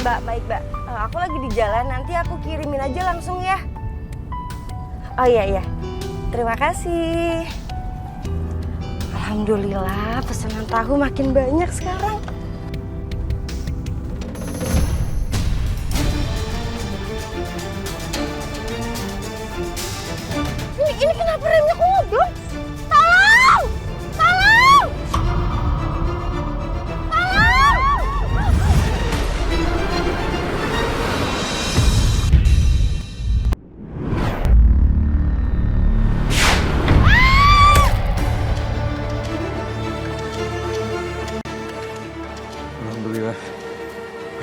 Mbak, baik Mbak. Aku lagi di jalan, nanti aku kirimin aja langsung ya. Oh iya. Terima kasih. Alhamdulillah pesanan tahu makin banyak sekarang. Ini kenapa remnya kok ngobrol? Tolong! Tolong! Tolong! Alhamdulillah,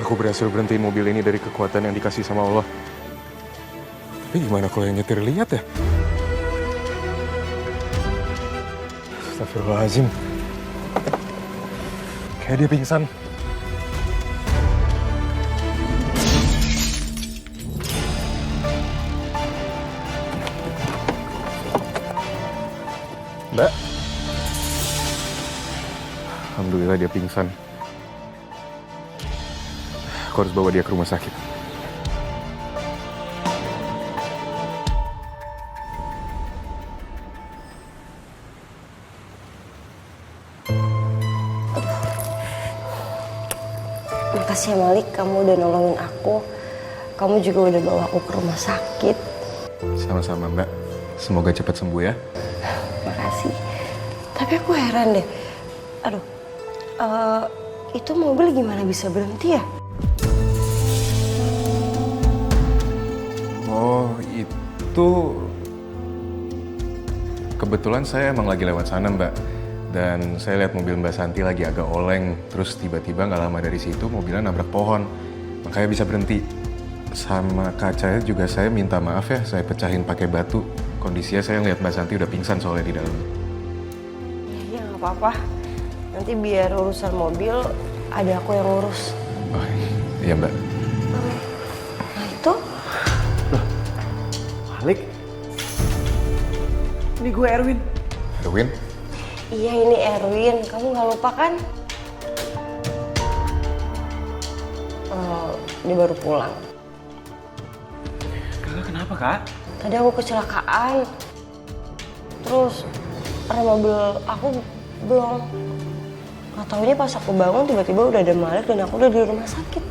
aku berhasil berhentiin mobil ini dari kekuatan yang dikasih sama Allah. Tapi gimana kalau yang nyetir lihat ya? Astagfirullahaladzim. Kayak dia pingsan. Mbak. Alhamdulillah dia pingsan. Aku harus bawa dia ke rumah sakit. Makasih ya Malik, kamu udah nolongin aku. Kamu juga udah bawa aku ke rumah sakit. Sama-sama Mbak. Semoga cepat sembuh ya. Makasih. Tapi aku heran deh. Aduh, itu mobil gimana bisa berhenti ya? Oh, itu... Kebetulan saya emang lagi lewat sana, Mbak. Dan saya lihat mobil Mbak Santi lagi agak oleng. Terus tiba-tiba nggak lama dari situ mobilnya nabrak pohon. Makanya bisa berhenti. Sama kacanya juga saya minta maaf ya, saya pecahin pakai batu. Kondisinya saya ngeliat Mbak Santi udah pingsan soalnya di dalam. Iya, nggak apa-apa. Nanti biar urusan mobil, ada aku yang urus. Oh, iya Mbak. Nah itu? Malik, ini gue Erwin. Erwin? Iya ini Erwin, kamu nggak lupa kan? Dia baru pulang. Kakak kenapa kak? Tadi aku kecelakaan. Terus rem mobil aku belum. Nggak taunya pas aku bangun tiba-tiba udah ada Malik dan aku udah di rumah sakit.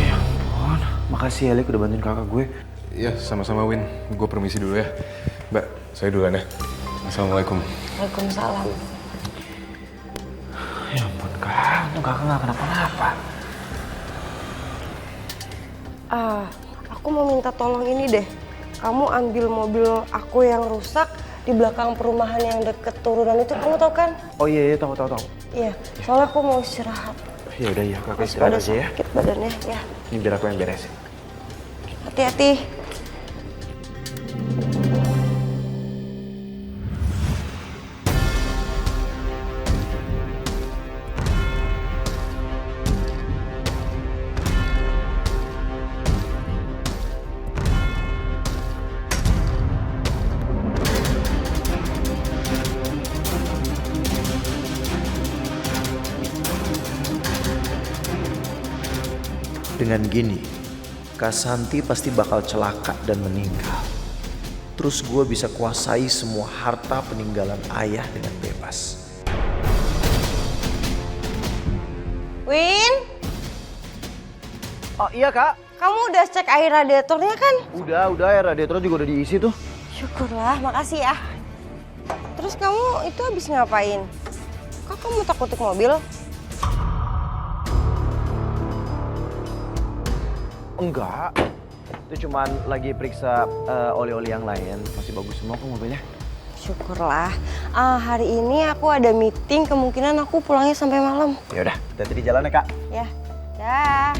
Ya ampun, makasih ya Lik udah bantuin kakak gue. Iya, sama-sama Win. Gue permisi dulu ya. Mbak, saya duluan ya. Assalamualaikum. Waalaikumsalam. Ya ampun kak, untung kakak nggak kenapa-napa. Aku mau minta tolong ini deh. Kamu ambil mobil aku yang rusak di belakang perumahan yang deket turunan itu. Kamu tau kan? Oh iya, tahu. Iya, soalnya aku mau istirahat. Ya udah ya, kakak Masih istirahat pada aja ya. sakit badannya, ya. Ini biar aku yang beresin. Hati-hati. Dengan gini, Kak Santi pasti bakal celaka dan meninggal. Terus gue bisa kuasai semua harta peninggalan ayah dengan bebas. Win, Oh iya kak, kamu udah cek air radiatornya kan? udah ya radiatornya juga udah diisi tuh. Syukurlah, makasih ya. Terus kamu itu habis ngapain? Kok kamu takut mobil? Enggak, itu cuman lagi periksa oli-oli yang lain. Masih bagus semua kok mobilnya. Syukurlah. Hari ini aku ada meeting, kemungkinan aku pulangnya sampai malam. Ya udah, hati-hati di jalan ya kak. Ya, dah.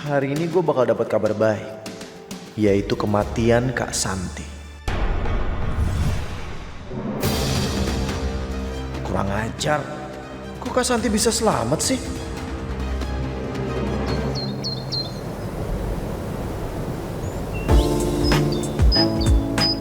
Hari ini gue bakal dapat kabar baik, yaitu kematian Kak Santi. kurang ajar. Kok Kak Santi bisa selamat sih?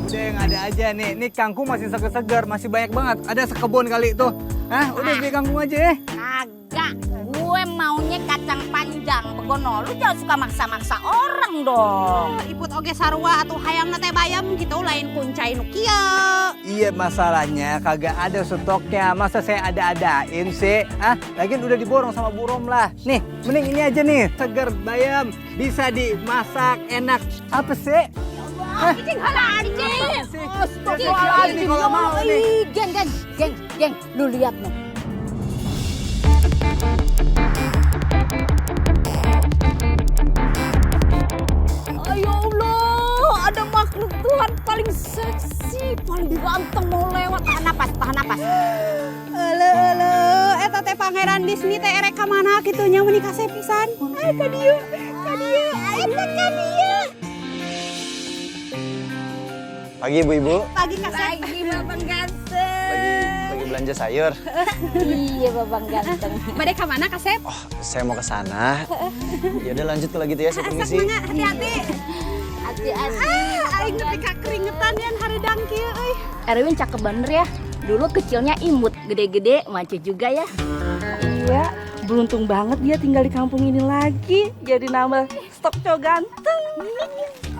Udah yang ada aja nih. Nih kangkung masih segar-segar, masih banyak banget. Ada sekebun kali itu. Hah, udah beli kangkung aja ya. Kagak, gue maunya kacang panjang. Begono, lu jangan suka maksa-maksa orang dong. Iput oge sarua atau hayang teh bayam gitu lain kuncai nu kieu. Iya, masalahnya kagak ada stoknya. Masa saya ada-adain sih? Hah? Lagian udah diborong sama Bu Romlah. Nih, mending ini aja nih. Segar bayam, bisa dimasak, enak. Apa sih? Astagfirullahaladzim, kalau mau nih. Geng, lu lihat nih. Ayo Allah, ada makhluk Tuhan paling seksi, paling ganteng mau lewat. Tahan napas. Eta teh pangeran Disney teh erek ka mana kitu nya meuni kasih pisan. Ka dieu. Eta ka dieu. Pagi ibu-ibu. Pagi kasih. Lagi babang ganteng. Lagi belanja sayur. Iya babang ganteng. Bade ka mana kasep? Oh, saya mau ke sana. Ya udah lanjut kalau gitu ya, saya permisi. Hati-hati. Hati-hati. Aing nepi ka keringetan yan hareudang kieu euy. Erwin cakep bener ya. Dulu kecilnya imut, gede-gede maco juga ya. Iya, beruntung banget dia tinggal di kampung ini lagi. Jadi nambah stok cowok ganteng.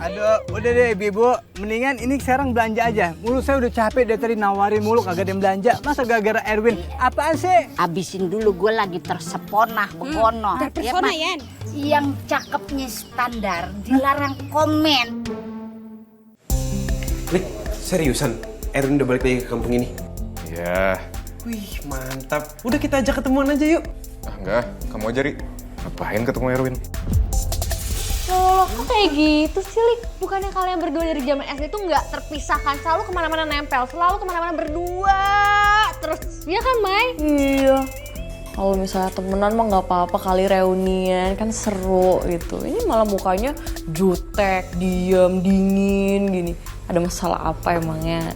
Aduh, udah deh ibu. Mendingan ini sekarang belanja aja. Mulu saya udah capek dari tadi nawarin mulu kagak ada yang belanja. Masa gara-gara Erwin? Apaan sih? Abisin dulu, gue lagi tersepona, begono. Terpesona Ya, Yen. yang cakepnya standar, dilarang komen. Lik, seriusan? Erwin udah balik lagi ke kampung ini? Ya, Wih, mantap. Udah kita ajak ketemuan aja yuk. enggak. Kamu aja, Ri. Ngapain ketemu Erwin? Loh, kok kayak gitu sih, Lik? Bukannya kalian berdua dari zaman SD tuh nggak terpisahkan, selalu kemana-mana nempel, selalu kemana-mana berdua. Terus, ya kan, Mai? Iya. Kalau misalnya temenan mah nggak apa-apa kali reunian, kan seru gitu. Ini malah mukanya jutek, diam, dingin gini. Ada masalah apa emangnya?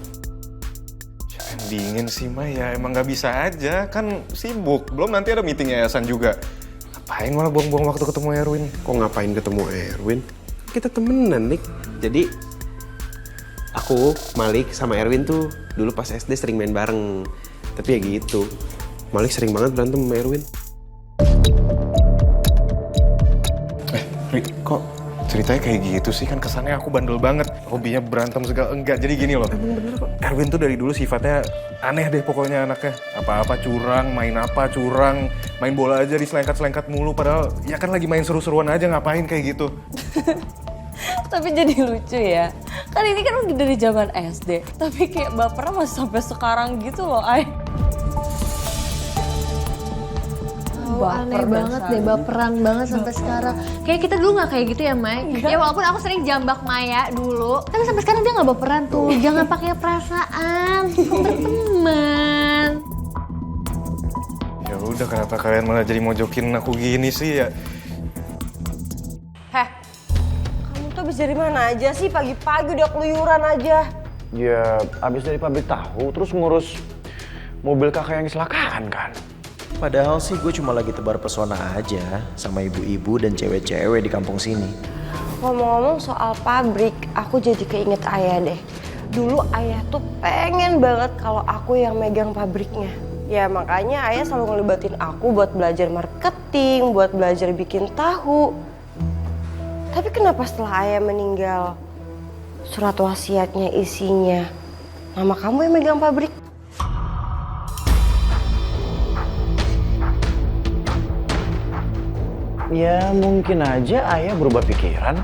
Jangan dingin sih, Mai. Ya emang nggak bisa aja. Kan sibuk. Belum nanti ada meeting yayasan juga. Ngapain malah buang-buang waktu ketemu Erwin? Kok ngapain ketemu Erwin? Kita temenan, Lik. Jadi, aku, Malik, sama Erwin tuh dulu pas SD sering main bareng. Tapi ya gitu, Malik sering banget berantem sama Erwin. Ri, kok ceritanya kayak gitu sih? Kan kesannya aku bandel banget. Hobinya berantem segala. Enggak, jadi gini loh. Emang bener kok. Erwin tuh dari dulu sifatnya aneh deh pokoknya anaknya. Apa-apa curang, main apa curang. Main bola aja diselengkat-selengkat mulu. Padahal ya kan lagi main seru-seruan aja, ngapain kayak gitu. Tapi jadi lucu ya. Kan ini kan udah dari zaman SD. Tapi kayak bapernya masih sampai sekarang gitu loh, Ay. Aneh banget deh, baperan banget sampai sekarang. Kayak kita dulu nggak kayak gitu ya, Mai? Ya walaupun aku sering jambak Maya dulu, tapi sampai sekarang dia nggak baperan tuh. Jangan pakai perasaan, berteman. Ya udah, kenapa kalian malah jadi mojokin aku gini sih ya? Heh, kamu tuh habis dari mana aja sih? Pagi-pagi udah keluyuran aja. Ya, abis dari pabrik tahu, terus ngurus mobil kakak yang kecelakaan kan. Padahal sih gue cuma lagi tebar pesona aja sama ibu-ibu dan cewek-cewek di kampung sini. Ngomong-ngomong soal pabrik, aku jadi keinget ayah deh. Dulu ayah tuh pengen banget kalau aku yang megang pabriknya. Ya makanya ayah selalu ngelibatin aku buat belajar marketing, buat belajar bikin tahu. Tapi kenapa setelah ayah meninggal, surat wasiatnya isinya nama kamu yang megang pabrik? Ya mungkin aja ayah berubah pikiran.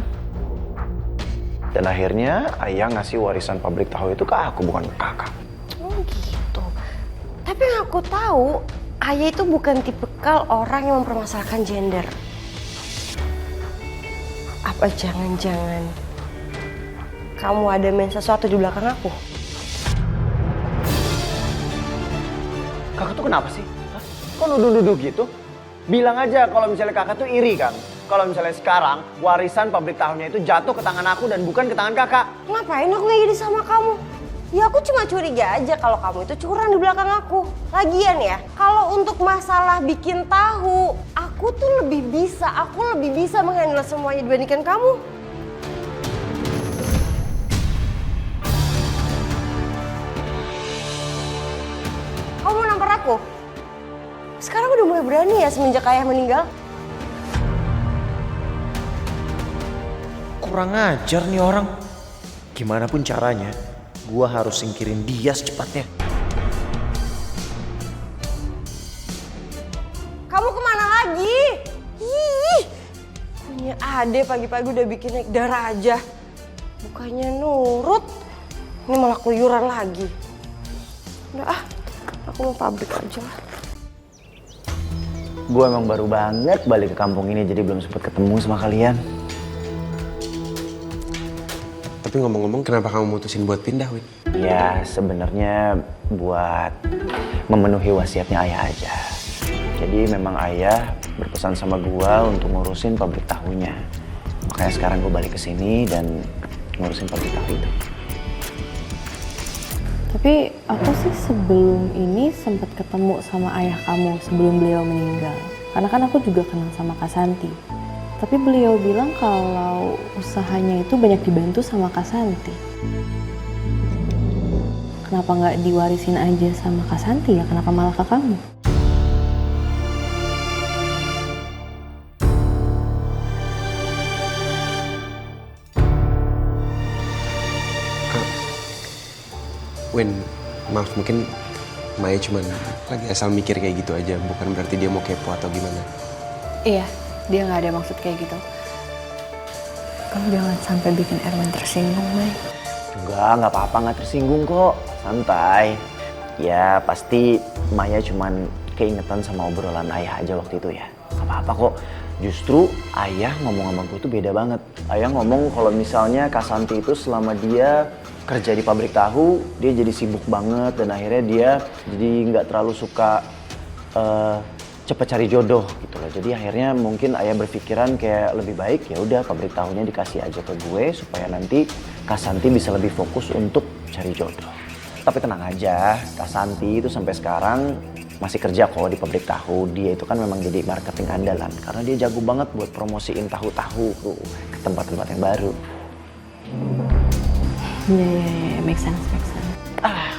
Dan akhirnya ayah ngasih warisan pabrik tahu itu ke aku, bukan ke kakak. Oh gitu. Tapi yang aku tahu, ayah itu bukan tipikal orang yang mempermasalahkan gender. Apa jangan-jangan kamu ada main sesuatu di belakang aku? Kakak tuh kenapa sih? Hah? Kok nuduh-nuduh gitu? Bilang aja kalau misalnya kakak tuh iri kan. Kalau misalnya sekarang warisan pabrik tahunya itu jatuh ke tangan aku dan bukan ke tangan kakak. Ngapain aku kayak gini sama kamu? Ya aku cuma curiga aja kalau kamu itu curang di belakang aku. Lagian ya, kalau untuk masalah bikin tahu, aku lebih bisa menghandle semuanya dibandingkan kamu. Kamu mau nampar aku? Sekarang udah mulai berani ya semenjak ayah meninggal? Kurang ajar nih orang. Gimana pun caranya, gua harus singkirin dia secepatnya. Kamu kemana lagi? Ih, punya ade pagi-pagi udah bikin naik darah aja. Bukannya nurut, ini malah keluyuran lagi. Udah aku mau pabrik aja lah. Gue emang baru banget balik ke kampung ini, jadi belum sempet ketemu sama kalian. Tapi ngomong-ngomong, kenapa kamu mutusin buat pindah, Win? Ya sebenarnya buat memenuhi wasiatnya ayah aja. Jadi memang ayah berpesan sama gua untuk ngurusin pabrik tahunya. Makanya sekarang gue balik ke sini dan ngurusin pabrik tahu itu. Tapi aku sih sebelum ini sempat ketemu sama ayah kamu sebelum beliau meninggal. Karena kan aku juga kenal sama Kak Santi. Tapi beliau bilang kalau usahanya itu banyak dibantu sama Kak Santi. Kenapa nggak diwarisin aja sama Kak Santi ya? Kenapa malah ke kamu? Win, maaf, mungkin Maya cuman lagi asal mikir kayak gitu aja. Bukan berarti dia mau kepo atau gimana. Iya, dia nggak ada maksud kayak gitu. Kamu jangan sampai bikin Erwin tersinggung, Mai. Nggak apa-apa, nggak tersinggung kok. Santai. Ya pasti Maya cuman keingetan sama obrolan ayah aja waktu itu ya. Nggak apa-apa kok. Justru ayah ngomong sama gue tuh beda banget. Ayah ngomong kalau misalnya Kak Santi itu selama dia kerja di pabrik tahu, dia jadi sibuk banget dan akhirnya dia jadi nggak terlalu suka cepet cari jodoh gitu loh. Jadi akhirnya mungkin ayah berpikiran kayak lebih baik ya udah pabrik tahunya dikasih aja ke gue supaya nanti Kak Santi bisa lebih fokus untuk cari jodoh. Tapi tenang aja, Kak Santi itu sampai sekarang masih kerja kok di pabrik tahu. Dia itu kan memang jadi marketing andalan karena dia jago banget buat promosiin tahu-tahu ke tempat-tempat yang baru. Iya, make sense.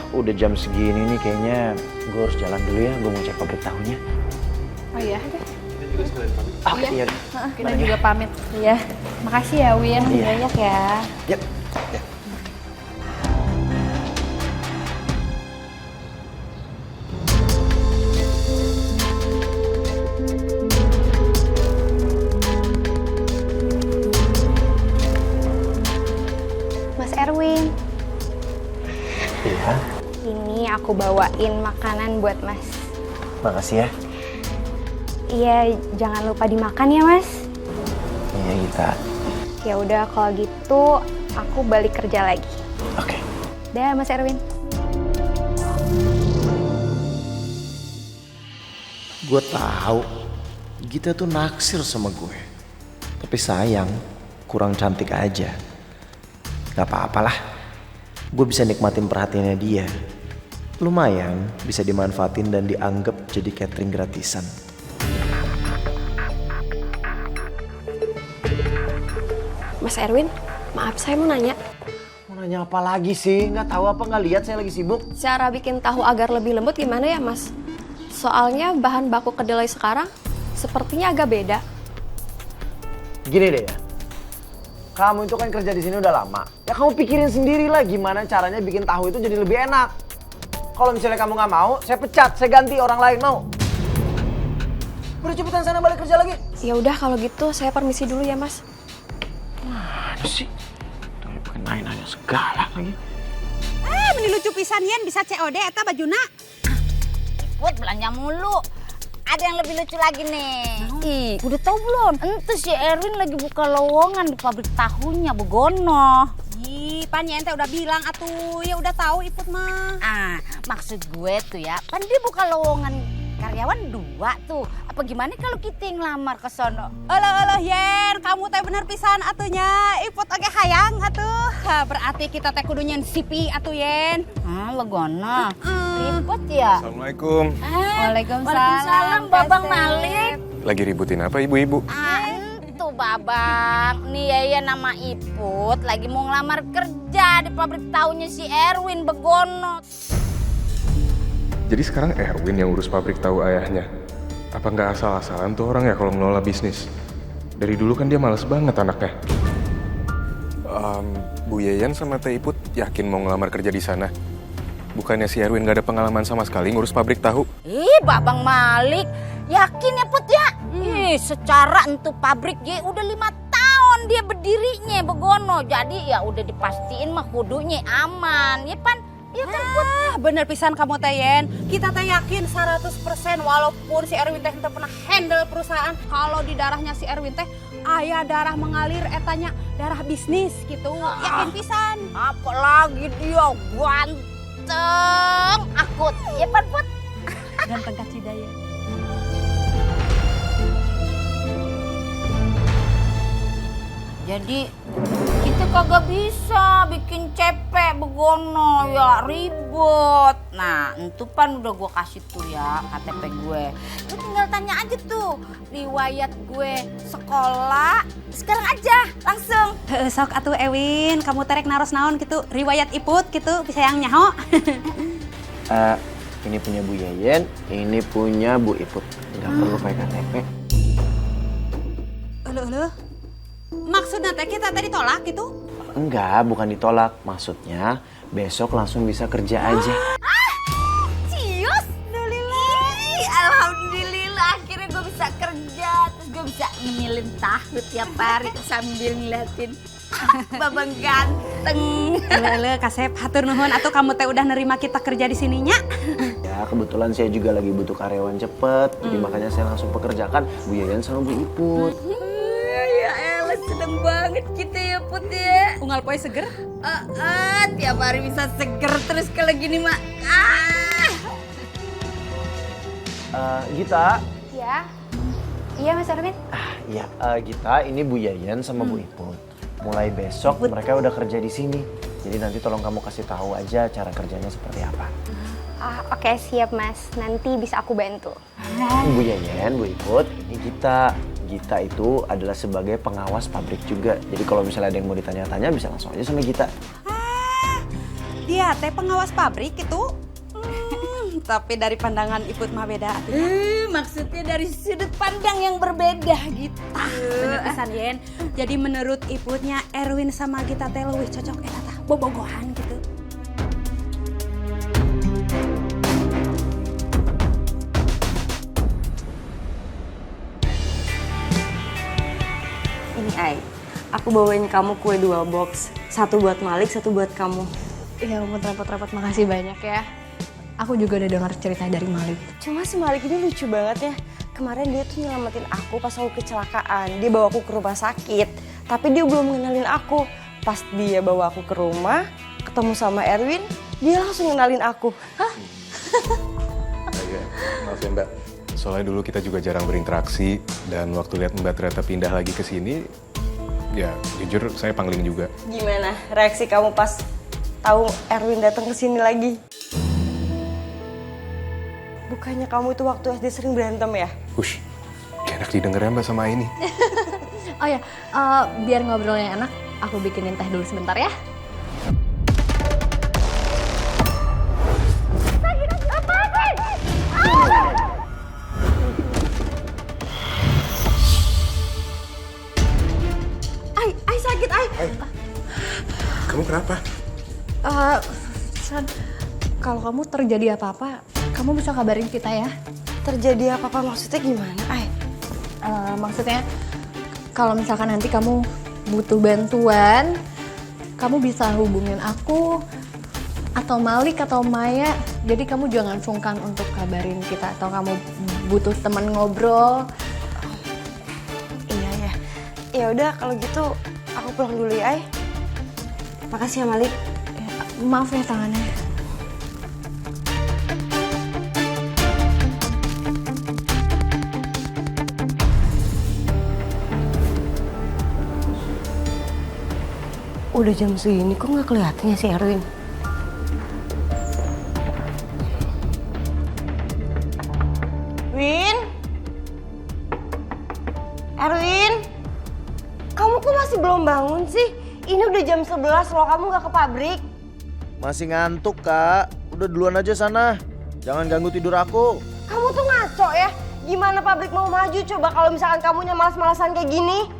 Udah jam segini nih kayaknya gue harus jalan dulu ya, gue mau cek pabrik tahunya. Oh iya, deh. Kita juga sekalian pamit. Iya. Kita juga pamit. Iya. Makasih ya, Win. Iya. Banyak ya. Yap. Mas Erwin, Iya. ini aku bawain makanan buat Mas. Makasih ya. Iya, jangan lupa dimakan ya, Mas. Iya, Gita. Ya udah kalau gitu aku balik kerja lagi. Oke. Dah, Mas Erwin. Gue tahu Gita tuh naksir sama gue. Tapi sayang, kurang cantik aja. Gak apa-apalah, gue bisa nikmatin perhatiannya dia. Lumayan bisa dimanfaatin dan dianggap jadi catering gratisan. Mas Erwin, maaf saya mau nanya. Mau nanya apa lagi sih? Nggak tahu apa nggak lihat saya lagi sibuk? Cara bikin tahu agar lebih lembut gimana ya, Mas? Soalnya bahan baku kedelai sekarang sepertinya agak beda. Gini deh ya. Kamu itu kan kerja di sini udah lama. Ya kamu pikirin sendiri lah gimana caranya bikin tahu itu jadi lebih enak. Kalau misalnya kamu nggak mau, saya pecat, saya ganti orang lain, mau? Udah cepetan sana balik kerja lagi. Ya udah kalau gitu saya permisi dulu ya, Mas. Mana sih? Tuh pakai nanya segala lagi. Meni lucu pisan Yen bisa COD eta bajuna. Buat belanja mulu. Ada yang lebih lucu lagi nih. Ih, udah tahu belum? Ente si Erwin lagi buka lowongan di pabrik tahunya Begono. Ih, pan Yen teh udah bilang atuh, ya udah tahu Iput mah. Maksud gue tuh ya, pan dia buka lowongan karyawan 2 tuh. Apa gimana kalau kita yang ngelamar ke sono? Aloh Yen, kamu teh bener pisan atunya. Iput oge hayang atuh. berarti kita teh kudu nyen sipi atuh Yen. Begono. Ribut ya. Assalamualaikum. Waalaikumsalam Babang Malik. Lagi ributin apa ibu-ibu? Tuh Babang, nih ya nama Iput lagi mau ngelamar kerja di pabrik tahunya si Erwin Begono. Jadi sekarang Erwin yang urus pabrik tahu ayahnya. Apa nggak asal-asalan tuh orang ya kalau ngelola bisnis? Dari dulu kan dia males banget anaknya. Bu Yeyan sama Teh Iput yakin mau ngelamar kerja di sana? Bukannya si Erwin nggak ada pengalaman sama sekali ngurus pabrik tahu? Ih, Babang Malik, yakin ya Put ya? Secara entu pabrik ya udah 5 tahun dia berdirinya Begono. Jadi ya udah dipastiin mah kudunya aman, ya Pan? Iya kan Put? Bener pisan kamu teh Yen. Kita teh yakin 100% walaupun si Erwin teh teu pernah handle perusahaan. Kalau di darahnya si Erwin teh aya darah mengalir etanya darah bisnis gitu. Yakin pisan. Apalagi dia ganteng, akut, ya Pan Put? Ganteng kacidaya. Jadi kita kagak bisa bikin cepek Begono ya, ribet. Nah itu Pan udah gue kasih tuh ya KTP gue. Lu tinggal tanya aja tuh riwayat gue sekolah sekarang aja langsung. Sok atuh Ewin, kamu terek naros naon gitu, riwayat Iput gitu, bisa yang nyaho. Ini punya Bu Yeyen, ini punya Bu Iput. Nggak perlu pakai KTP. Uluh. Maksudnya teh kita tadi tolak gitu? Enggak, bukan ditolak. Maksudnya besok langsung bisa kerja aja. Cius, alhamdulillah akhirnya gue bisa kerja. Terus gue bisa nyemilin tahu tiap hari sambil ngeliatin Babang ganteng. Lele Kasep, hatur nuhun atuh kamu teh udah nerima kita kerja di sininya. Ya kebetulan saya juga lagi butuh karyawan cepet. Jadi makanya saya langsung pekerjakan Bu Yeyen sama Bu Iput. Ya elah seneng banget kita ya Put ya. Unggal poe seger. Tiap hari bisa seger terus kalau gini mah. Gita. Ya. Iya Mas Erwin. Iya, Gita, ini Bu Yeyen sama Bu Iput. Mulai besok mereka udah kerja di sini. Jadi nanti tolong kamu kasih tahu aja cara kerjanya seperti apa. Oke siap Mas, nanti bisa aku bantu. Bu Yeyen, Bu Iput, ini Gita. Gita itu adalah sebagai pengawas pabrik juga. Jadi kalau misalnya ada yang mau ditanya-tanya bisa langsung aja sama Gita. Dia teh pengawas pabrik gitu. Tapi dari pandangan Iput mah beda. Maksudnya dari sudut pandang yang berbeda gitu. Bener pisan Yen. Jadi menurut Iputnya Erwin sama Gita teh leuwih cocok eta tah bobogohan gitu. Ini Ai, aku bawain kamu kue 2 box. 1 buat Malik, 1 buat kamu. Ya ampun repot-repot, makasih banyak ya. Aku juga udah dengar cerita dari Malik. Cuma si Malik ini lucu banget ya. Kemarin dia tuh nyelamatin aku pas aku kecelakaan. Dia bawa aku ke rumah sakit. Tapi dia belum ngenalin aku. Pas dia bawa aku ke rumah, ketemu sama Erwin, dia langsung ngenalin aku. Hah? Iya, maaf ya Mbak. Soalnya dulu kita juga jarang berinteraksi. Dan waktu lihat Mbak ternyata pindah lagi ke sini, ya jujur saya pangling juga. Gimana reaksi kamu pas tahu Erwin datang ke sini lagi? Bukannya kamu itu waktu SD sering berantem ya? Hush, enak didengar ya Mbak sama ini. Oh ya, biar ngobrolnya enak, aku bikinin teh dulu sebentar ya. Ai sakit, Ai. Kamu kenapa? San, kalau kamu terjadi apa-apa, kamu bisa kabarin kita ya. Terjadi apa-apa maksudnya gimana, Ai? Maksudnya, kalau misalkan nanti kamu butuh bantuan, kamu bisa hubungin aku, atau Malik, atau Maya. Jadi kamu jangan sungkan untuk kabarin kita, atau kamu butuh teman ngobrol. Iya ya. Ya udah kalau gitu aku pulang dulu ya, Ai. Makasih ya Malik. Maaf ya tangannya. Udah jam segini kok nggak kelihatannya si Erwin? Win? Erwin? Kamu kok masih belum bangun sih? Ini udah jam 11 loh, kamu nggak ke pabrik? Masih ngantuk, Kak. Udah duluan aja sana. Jangan ganggu tidur aku. Kamu tuh ngaco ya? Gimana pabrik mau maju coba kalau misalkan kamunya malas-malasan kayak gini?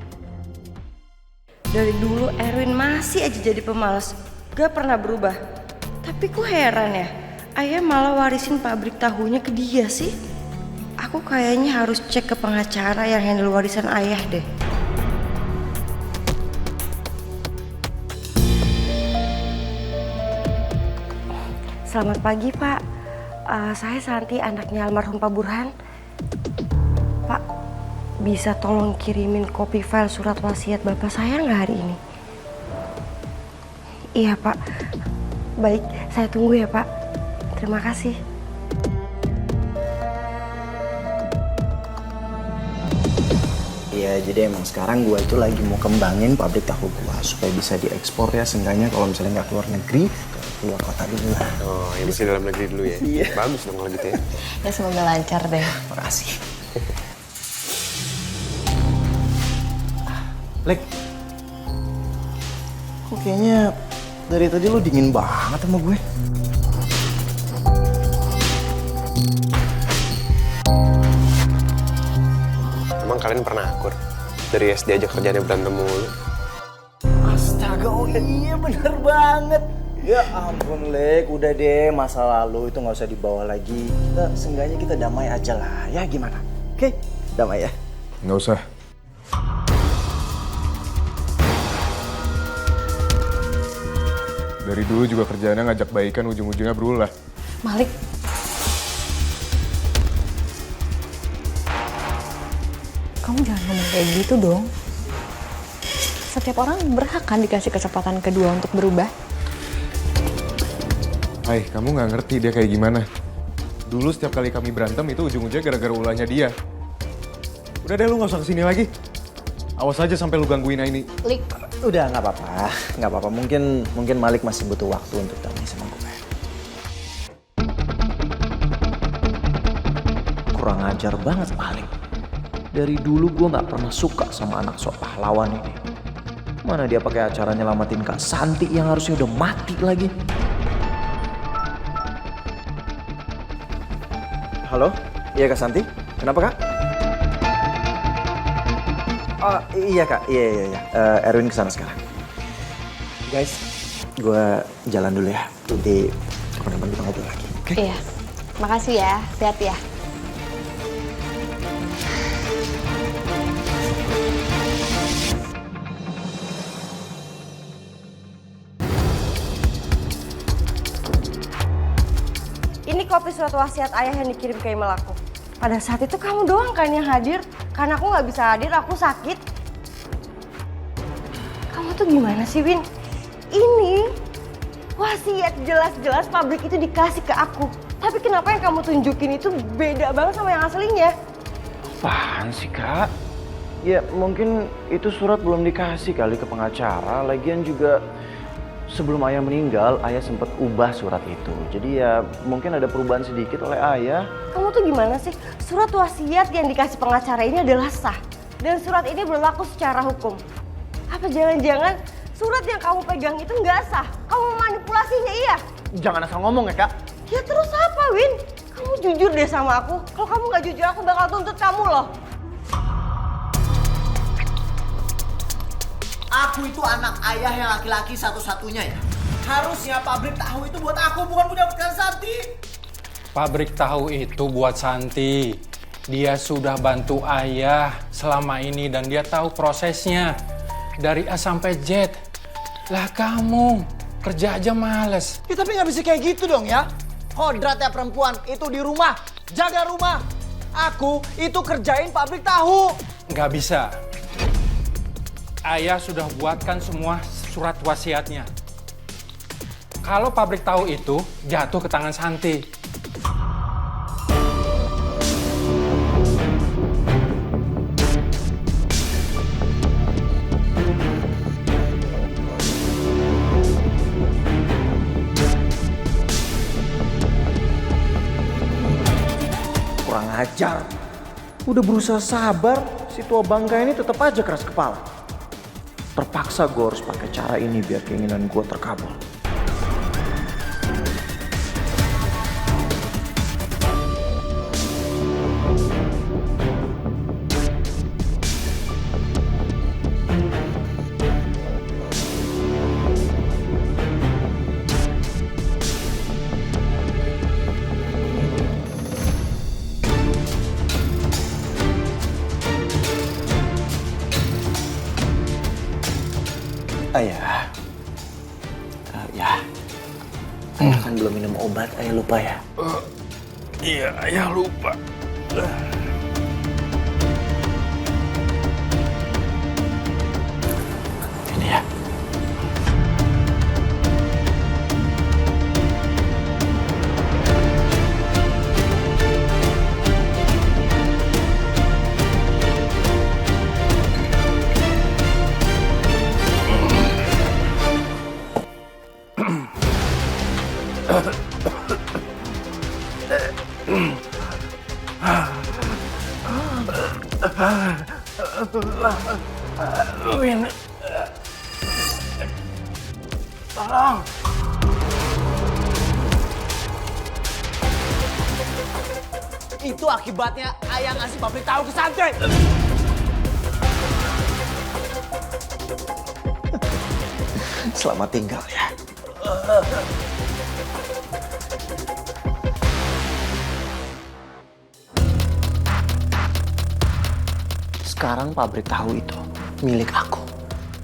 Dari dulu Erwin masih aja jadi pemalas, gak pernah berubah. Tapi kok heran ya, ayah malah warisin pabrik tahunya ke dia sih? Aku kayaknya harus cek ke pengacara yang handle warisan ayah deh. Selamat pagi Pak, saya Santi, anaknya almarhum Pak Burhan. Pak, bisa tolong kirimin kopi file surat wasiat Bapak saya nggak hari ini? Iya Pak, baik, saya tunggu ya Pak. Terima kasih. Iya, jadi emang sekarang gue itu lagi mau kembangin pabrik tahu gue supaya bisa diekspor ya, seenggaknya kalau misalnya nggak keluar negeri, keluar kota dulu lah. Oh, ya mesti dalam negeri dulu ya? Iya. Bagus dong kalau gitu ya. Ya semoga lancar deh. Makasih. Lek, kok kayaknya dari tadi lu dingin banget sama gue? Emang kalian pernah akur? Dari SD aja kerjanya berantem mulu. Astaga, oh iya bener banget. Ya ampun Lek, udah deh masa lalu itu nggak usah dibawa lagi. Seenggaknya kita damai aja lah, ya gimana? Oke, damai ya. Nggak usah. Dari dulu juga kerjaannya ngajak baikan, ujung-ujungnya berulah. Malik, kamu jangan ngomong kayak gitu dong. Setiap orang berhak kan dikasih kesempatan kedua untuk berubah. Hai, kamu nggak ngerti dia kayak gimana. Dulu setiap kali kami berantem itu ujung-ujungnya gara-gara ulahnya dia. Udah deh, lu nggak usah kesini lagi. Awas aja sampai lu gangguin ini. Lik, Udah nggak apa-apa. Mungkin Malik masih butuh waktu untuk damai sama gue. Kurang ajar banget Malik. Dari dulu gue nggak pernah suka sama anak sok pahlawan ini. Mana dia pakai acara nyelamatin Kak Santi yang harusnya udah mati lagi. Halo, iya Kak Santi, kenapa Kak? Oh iya Kak, iya. Erwin kesana sekarang. Guys, gue jalan dulu ya. Nanti kapan-kapan kita ngobrol lagi, oke? iya. Makasih ya, sehat ya. Ini kopi surat wasiat ayah yang dikirim ke email aku. Pada saat itu kamu doang kan yang hadir. Karena aku nggak bisa hadir, aku sakit. Kamu tuh gimana sih, Win? Ini wasiat jelas-jelas pabrik itu dikasih ke aku. Tapi kenapa yang kamu tunjukin itu beda banget sama yang aslinya? Apaan sih Kak? Ya mungkin itu surat belum dikasih kali ke pengacara. Lagian juga sebelum ayah meninggal, ayah sempat ubah surat itu. Jadi ya mungkin ada perubahan sedikit oleh ayah. Kamu tuh gimana sih? Surat wasiat yang dikasih pengacara ini adalah sah. Dan surat ini berlaku secara hukum. Apa jangan-jangan surat yang kamu pegang itu nggak sah? Kamu manipulasinya, iya? Jangan asal ngomong ya Kak. Ya terus apa, Win? Kamu jujur deh sama aku. Kalau kamu nggak jujur, aku bakal tuntut kamu loh. Aku itu anak ayah yang laki-laki satu-satunya ya. Harusnya pabrik tahu itu buat aku, bukan punya Kak Santi. Pabrik tahu itu buat Santi. Dia sudah bantu ayah selama ini dan dia tahu prosesnya. Dari A sampai Z. Lah kamu kerja aja males. Ya tapi nggak bisa kayak gitu dong ya. Kodratnya perempuan itu di rumah, jaga rumah. Aku itu kerjain pabrik tahu. Nggak bisa. Ayah sudah buatkan semua surat wasiatnya. Kalau pabrik tahu itu jatuh ke tangan Santi. ajar. Udah berusaha sabar, si tua bangka ini tetap aja keras kepala. Terpaksa gue harus pakai cara ini biar keinginan gue terkabul. Ayah, ayah kan belum minum obat, ayah lupa ya? Iya, ayah lupa. Ini ya. Win, tolong. Itu akibatnya ayah ngasih pabrik tahu ke Santi. Selamat tinggal ya. Sekarang pabrik tahu itu milik aku,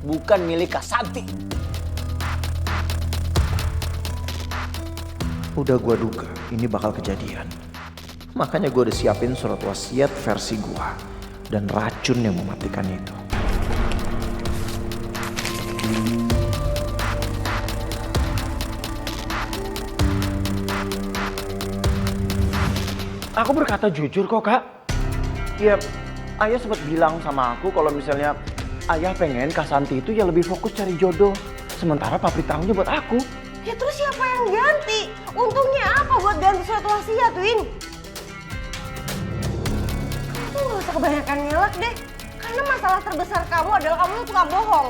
Bukan milik Kak Santi. udah gua duga ini bakal kejadian. Makanya gua udah siapin surat wasiat versi gua dan racun yang mematikan itu. Aku berkata jujur kok, Kak. Ya, ayah sempat bilang sama aku kalau misalnya ayah pengen Kak Santi itu ya lebih fokus cari jodoh. Sementara pabrik tahunya buat aku. Ya terus siapa yang ganti? Untungnya apa buat ganti surat wasiat, Win? Kamu gak usah kebanyakan ngelak deh. Karena masalah terbesar kamu adalah kamu tuh tukang bohong.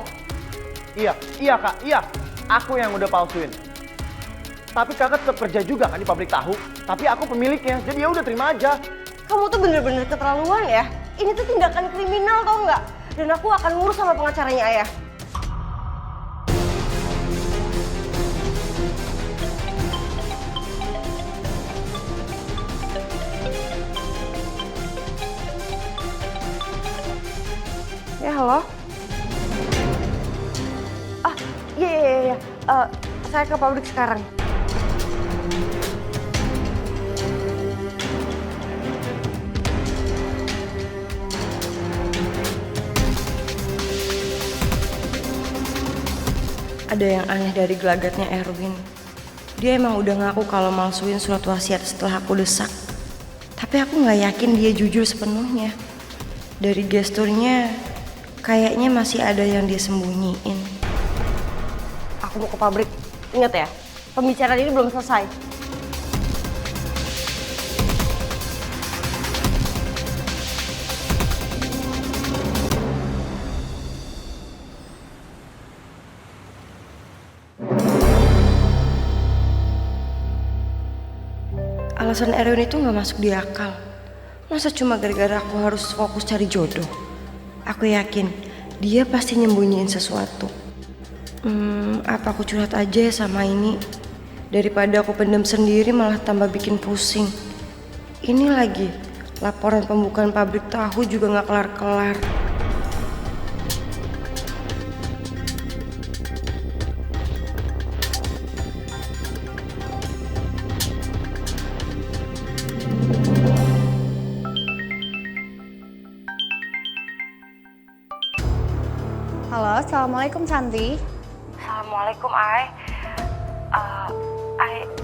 Iya Kak, iya. Aku yang udah palsuin. Tapi kakak tetap kerja juga kan di pabrik tahu. Tapi aku pemiliknya, jadi ya udah terima aja. Kamu tuh bener-bener keterlaluan ya. Ini tuh tindakan kriminal tau nggak? Dan aku akan ngurus sama pengacaranya ayah. Ya halo? Iya. Saya ke pabrik sekarang. Ada yang aneh dari gelagatnya Erwin. Dia emang udah ngaku kalau malsuin surat wasiat setelah aku desak. Tapi aku gak yakin dia jujur sepenuhnya. Dari gesturnya, kayaknya masih ada yang dia sembunyiin. Aku mau ke pabrik. Ingat ya, pembicaraan ini belum selesai. Alasan Erwin itu gak masuk di akal. Masa cuma gara-gara aku harus fokus cari jodoh? Aku yakin dia pasti nyembunyiin sesuatu. Apa aku curhat aja ya sama ini? Daripada aku pendam sendiri malah tambah bikin pusing. Ini lagi, laporan pembukaan pabrik tahu juga gak kelar-kelar. Halo, Assalamualaikum Santi. Assalamualaikum, Ay.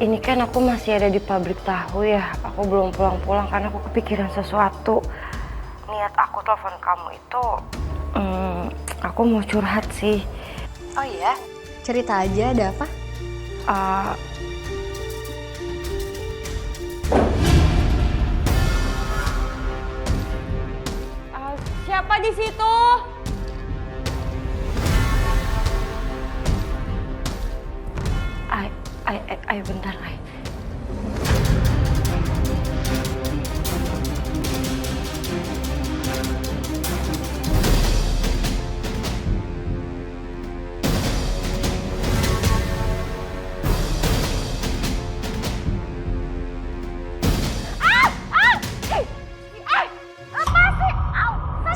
Ini kan aku masih ada di pabrik tahu ya. Aku belum pulang-pulang karena aku kepikiran sesuatu. Niat aku telepon kamu itu, aku mau curhat sih. Oh iya? Cerita aja, ada apa? siapa di situ? Ay, bentar, Ay.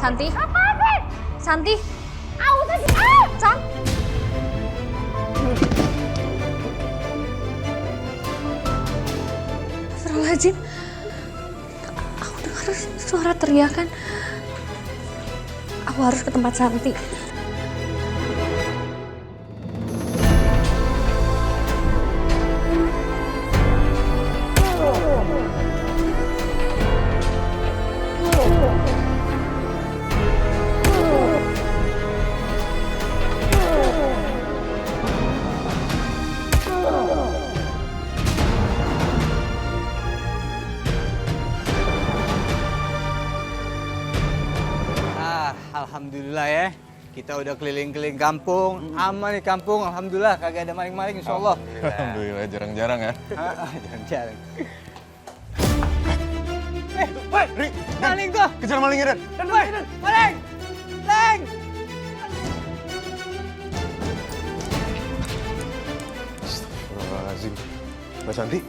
Santi? Santi? San? Astagfirullahaladzim. Aku dengar suara teriakan. Aku harus ke tempat Santi. Alhamdulillah ya, kita udah keliling-keliling kampung, aman nih kampung, alhamdulillah kagak ada maling-maling insya Allah. Alhamdulillah, jarang-jarang ya. Jarang-jarang. Woi, maling tuh! Kejar malingnya, Dan. Dan woi, maling! Leng! Astagfirullahaladzim. Mbak Santi?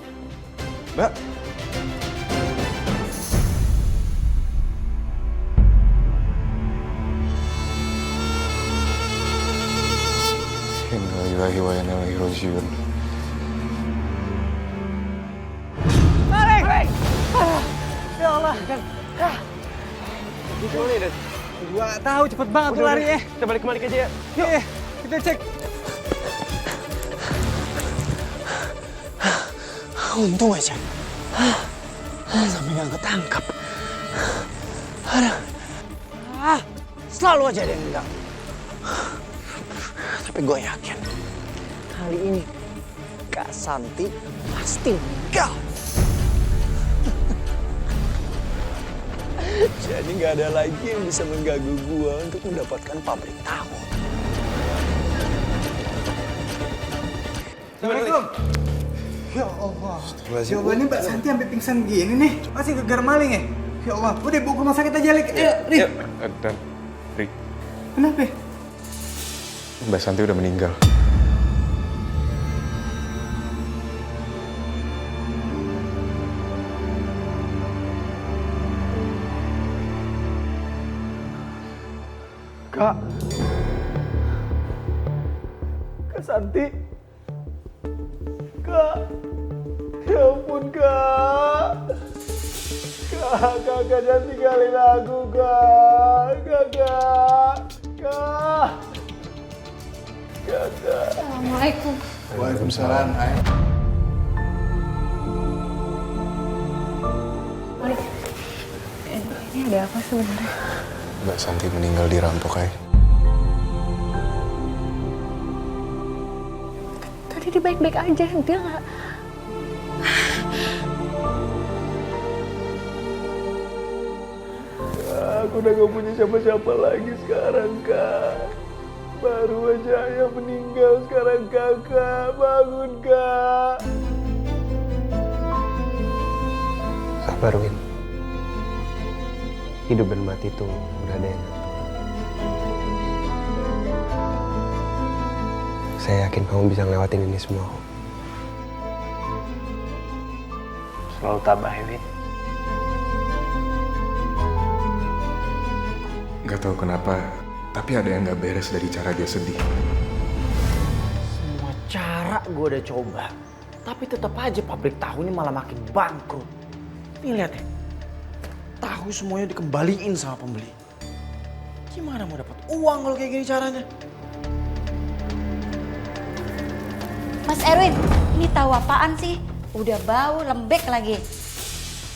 Mbak? Innalillahi wa inna ilaihi raji'un. Maling! Ya Allah. Gimana ya, Dan? Gua tahu cepet banget tuh lari ya. Kita balik kemari aja ya. Yuk, kita cek. Untung aja. Sampai nggak ketangkap. Selalu aja ada yang enggak. Tapi gue yakin kali ini Kak Santi pasti enggak. Jadi nggak ada lagi yang bisa mengganggu gue untuk mendapatkan pabrik tahu. Assalamualaikum. Ya Allah. Jawabannya Mbak Santi sampai pingsan gini nih. Masih gara maling ya? Ya Allah. Udah bawa ke rumah sakit aja, Lik. Ayo, Rik. Dan, Rik, Kenapa? Mbak Santi udah meninggal. Kak. Kak Santi. Kak. Ya ampun, Kak. Kak, jangan tinggalin aku, Kak. Kak. Assalamualaikum. Waalaikumsalam. Malik, ini ada apa sebenarnya? Mbak Santi meninggal dirampok, Ay. Tadi dia baik-baik aja, dia nggak. Aku udah gak punya siapa-siapa lagi sekarang, Kak. Baru aja ayah meninggal, sekarang Kakak. Bangun, Kak. Sabar, Win. Hidup dan mati itu udah ada yang ngatur. Saya yakin kamu bisa ngelewatin ini semua kok. Selalu tabah ya, Win. Gak tahu kenapa, tapi ada yang gak beres dari cara dia sedih. Semua cara gue udah coba, tapi tetap aja pabrik tahunya malah makin bangkrut. Nih lihat ya, tahu semuanya dikembaliin sama pembeli. Gimana mau dapat uang kalau kayak gini caranya? Mas Erwin, ini tahu apaan sih? Udah bau, lembek lagi.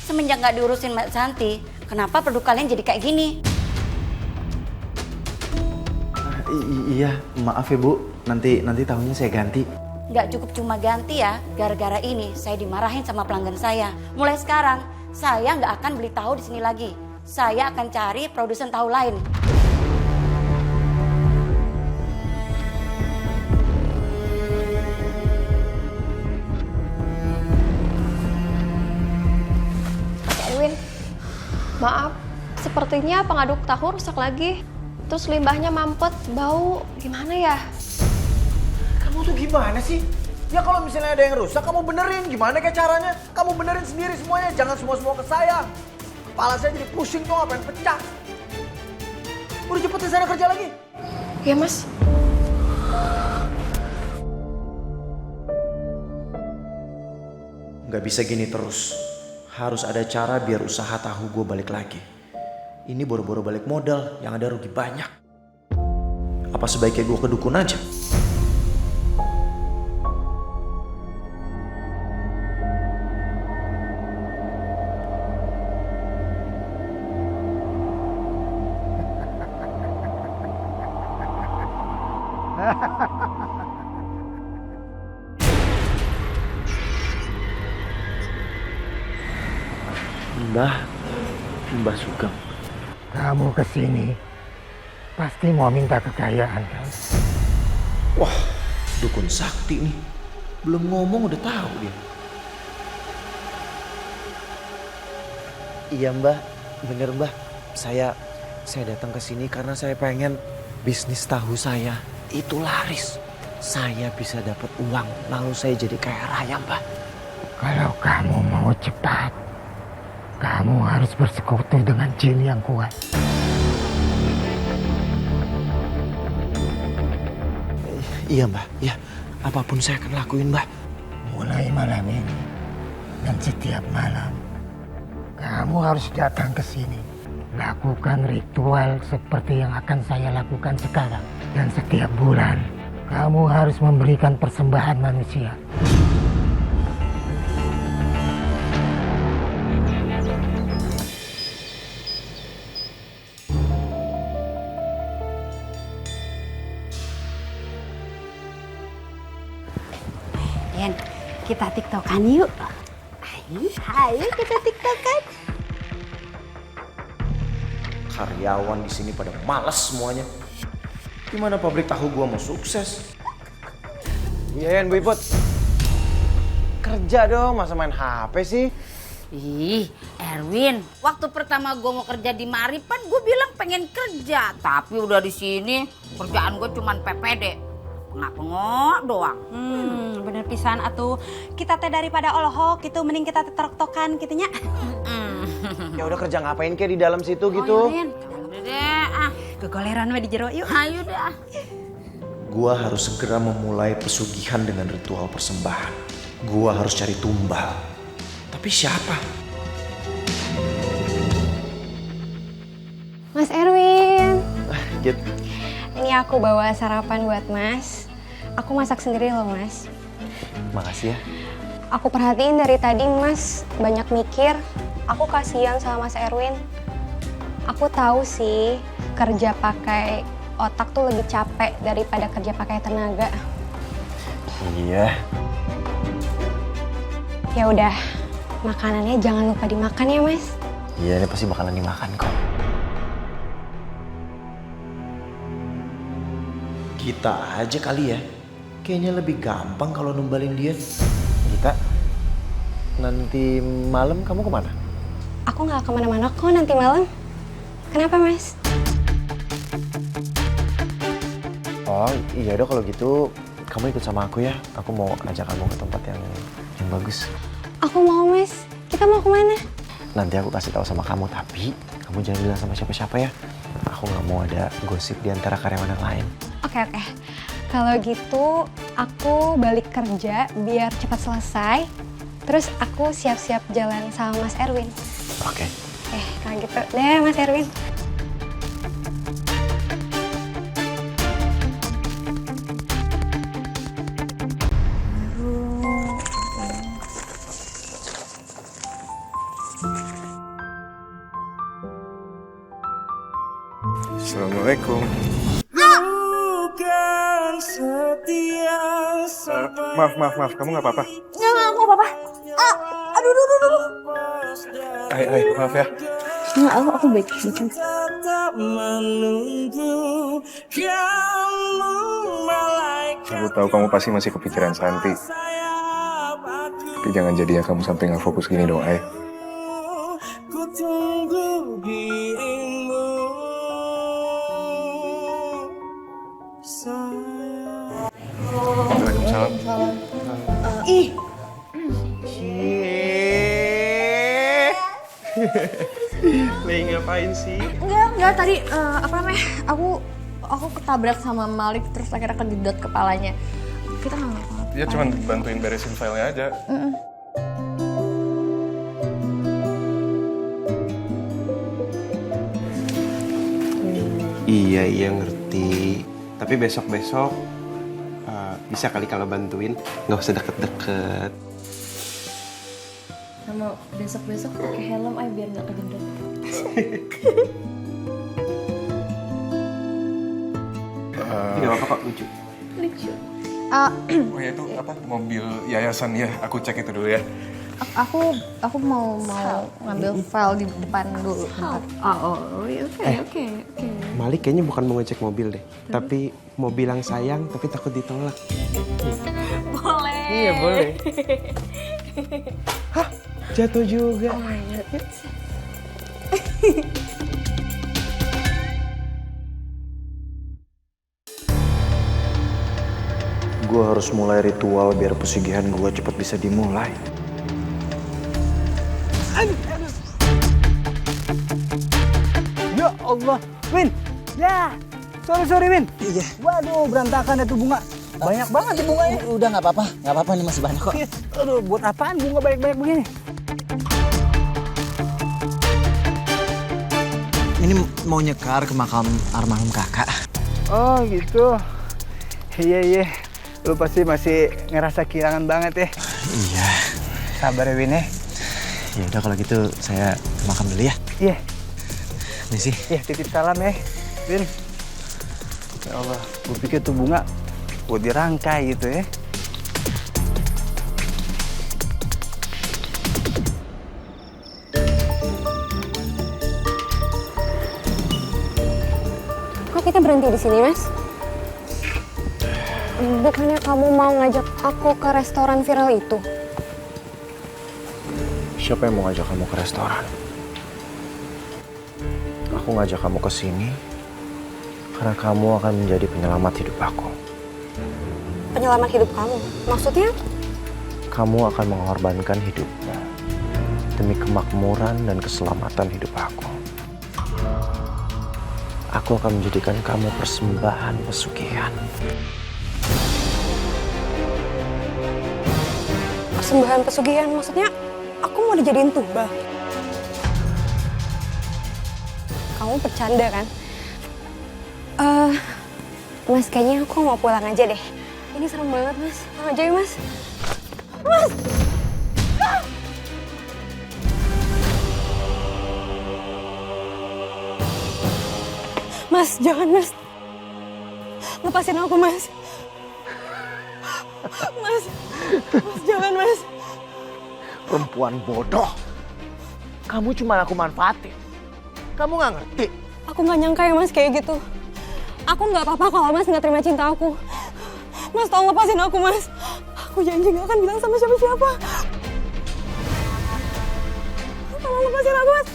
Semenjak nggak diurusin Mbak Santi, kenapa produk kalian jadi kayak gini? Iya, maaf ya Bu. Nanti tahunya saya ganti. Nggak cukup cuma ganti ya, gara-gara ini saya dimarahin sama pelanggan saya. Mulai sekarang, saya nggak akan beli tahu di sini lagi. saya akan cari produsen tahu lain. Erwin, maaf, sepertinya pengaduk tahu rusak lagi. Terus limbahnya mampet, bau, gimana ya? Kamu tuh gimana sih? Ya kalau misalnya ada yang rusak, kamu benerin. Gimana kayak caranya? Kamu benerin sendiri semuanya, jangan semua-semua ke saya. Kepala saya jadi pusing tuh, pengen pecah. Udah cepet di sana kerja lagi. Ya mas. Nggak bisa gini terus. Harus ada cara biar usaha tahu gue balik lagi. Ini boro-boro balik modal, yang ada rugi banyak. Apa sebaiknya gue ke dukun aja? Mbah Sugeng. Kamu kesini pasti mau minta kekayaan kan? Wah, dukun sakti nih. Belum ngomong udah tahu dia. Iya Mbah, bener Mbah. Saya datang ke sini karena saya pengen bisnis tahu saya itu laris. Saya bisa dapat uang, lalu saya jadi kaya raya Mbah. Kalau kamu mau cepat, kamu harus bersekutu dengan jin yang kuat. Iya Mbah, iya. Apapun saya akan lakuin Mbah. Mulai malam ini dan setiap malam, kamu harus datang ke sini. Lakukan ritual seperti yang akan saya lakukan sekarang. Dan setiap bulan, kamu harus memberikan persembahan manusia. Den, kita tiktokan yuk. Ayo kita tiktokan. Karyawan di sini pada malas semuanya. Gimana pabrik tahu gua mau sukses? Iya, Bu Iput. Kerja dong, masa main HP sih? Ih, Erwin, waktu pertama gue mau kerja di Maripan, gue bilang pengen kerja. Tapi udah di sini, kerjaan gue cuman PPD. Pengok doang. Bener pisan atuh. Kita teh daripada olohok gitu, mending kita teh tok-tokan gitu nya. Ya udah kerja ngapain kayak di dalam situ gitu? Udah deh, Kegoleran mah di jero yuk. ayo deh. Gua harus segera memulai pesugihan dengan ritual persembahan. Gua harus cari tumbal. Tapi siapa? Mas Erwin, Git. ini aku bawa sarapan buat Mas. Aku masak sendiri loh Mas. Makasih ya. Aku perhatiin dari tadi Mas banyak mikir. Aku kasihan sama Mas Erwin. Aku tahu sih kerja pakai otak tuh lebih capek daripada kerja pakai tenaga. Iya. Ya udah, makanannya jangan lupa dimakan ya Mas. Iya, ini pasti bakalan dimakan kok. Kita aja kali ya. Kayaknya lebih gampang kalau numbalin dia. Kita nanti malam kamu kemana? Aku nggak kemana-mana kok nanti malam. Kenapa Mas? Oh iya dong kalau gitu kamu ikut sama aku ya. Aku mau ajak kamu ke tempat yang bagus. Aku mau Mas. Kita mau kemana? Nanti aku kasih tahu sama kamu, tapi kamu jangan bilang sama siapa-siapa ya. Aku nggak mau ada gosip di antara karyawan yang lain. Oke. Kalau gitu aku balik kerja biar cepat selesai. Terus aku siap-siap jalan sama Mas Erwin. Oke. Kalau gitu deh Mas Erwin. Assalamualaikum. Maaf, kamu nggak apa-apa? Nggak, aku apa-apa. Aduh. Ay, maaf ya. Nggak, aku baik. Aku tahu kamu pasti masih kepikiran Santi. Tapi jangan jadinya kamu sampai nggak fokus gini dong, Ay. Waalaikumsalam. Ih, Lagi ngapain sih? Enggak, tadi apa namanya? Aku ketabrak sama Malik terus akhirnya kejedot kepalanya. Kita nggak ngapa-ngapain. Dia cuma bantuin beresin filenya aja. Iya ngerti. Tapi besok-besok bisa kali kalau bantuin, nggak usah deket-deket. Sama besok-besok pakai helm aja biar nggak kejedot. Ini nggak apa-apa kok, lucu. Lucu. Oh ya itu apa? Mobil yayasan ya. Aku cek itu dulu ya. Aku mau ngambil file di depan dulu. Oke. Malik kayaknya bukan mau ngecek mobil deh, tapi mau bilang sayang tapi takut ditolak. Boleh. Iya boleh. Hah, jatuh juga. Oh my god. Gue harus mulai ritual biar pesugihan gue cepat bisa dimulai. Ya Allah, Win. Ya, sorry Win. Iya. Waduh, berantakan itu bunga. Banyak banget nih bunganya. Udah nggak apa-apa ini masih banyak kok. Aduh, buat apaan bunga banyak-banyak begini? Ini mau nyekar ke makam almarhum kakak. Oh gitu. Iya. Lu pasti masih ngerasa kehilangan banget ya. Iya. Sabar ya Win ya. Ya udah kalau gitu saya ke makam dulu ya. Iya. Misi. Iya, titip salam ya, Win. Ya Allah, gue pikir tuh bunga buat dirangkai gitu ya. Kok kita berhenti di sini, Mas? Bukannya kamu mau ngajak aku ke restoran viral itu? Siapa yang mau ngajak kamu ke restoran? Aku ngajak kamu ke sini karena kamu akan menjadi penyelamat hidup aku. Penyelamat hidup kamu? Maksudnya? Kamu akan mengorbankan hidupmu demi kemakmuran dan keselamatan hidup aku. Aku akan menjadikan kamu persembahan pesugihan. Persembahan pesugihan? Maksudnya aku mau dijadiin tumbal? Kamu bercanda kan? Mas, kayaknya aku mau pulang aja deh. Ini serem banget, Mas. Pulang aja ya, Mas. Mas! Mas, jangan, Mas. Lepasin aku, Mas. Mas, jangan, Mas. Perempuan bodoh. Kamu cuma aku manfaatin. Kamu nggak ngerti. Aku nggak nyangka ya, Mas, kayak gitu. Aku nggak apa-apa kalau Mas nggak terima cinta aku. Mas, tolong lepasin aku, Mas. Aku janji nggak akan bilang sama siapa-siapa. Tolong lepasin aku, Mas.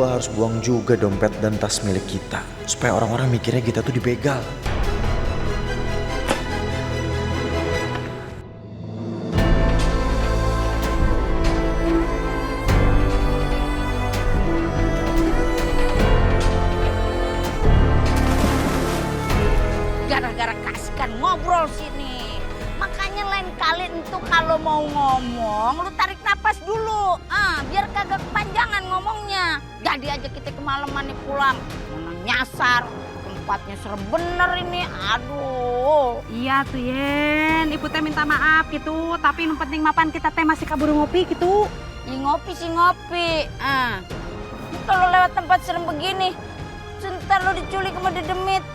gue harus buang juga dompet dan tas milik kita. Supaya orang-orang mikirnya kita tuh dibegal. Gara-gara kasihkan ngobrol sini. Makanya lain kali itu kalau mau ngomong, lu tarik napas dulu. Biar kagak kepanjangan ngomongnya. Jadi aja kita kemalaman nih pulang. Mana nyasar. Tempatnya serem bener ini. Aduh. Iya tuh Yen, ibu teh minta maaf gitu. Tapi yang penting mapan kita teh masih kabur ngopi gitu. Ya ngopi sih ngopi. Kalau lewat tempat serem begini, sebentar lo diculik sama dedemit.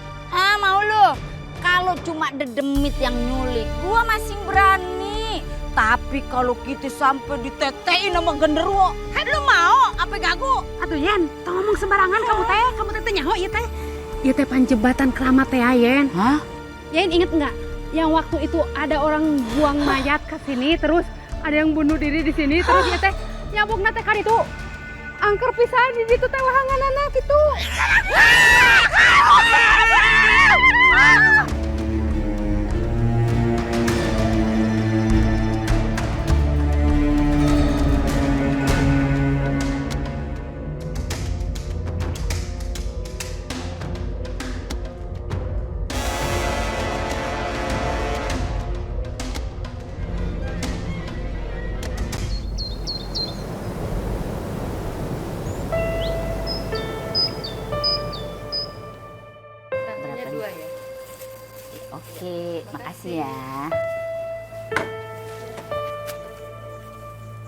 Mau lo? Kalau cuma dedemit yang nyulik, gua masih berani. Tapi kalau kita sampai ditetein sama genderuwo, lu mau? Apa gagu? Aduh Yen, tau ngomong sembarangan kamu teh nyaho ieu teh. Ieu teh panjebatan keramat teh Yen. Hah? Yen inget enggak? Yang waktu itu ada orang buang mayat ke sini, terus ada yang bunuh diri di sini, terus ieu teh nyambungna teh ka ditu. Angker pisan di ditu teh wahanganana kitu. Oke, makasih ya.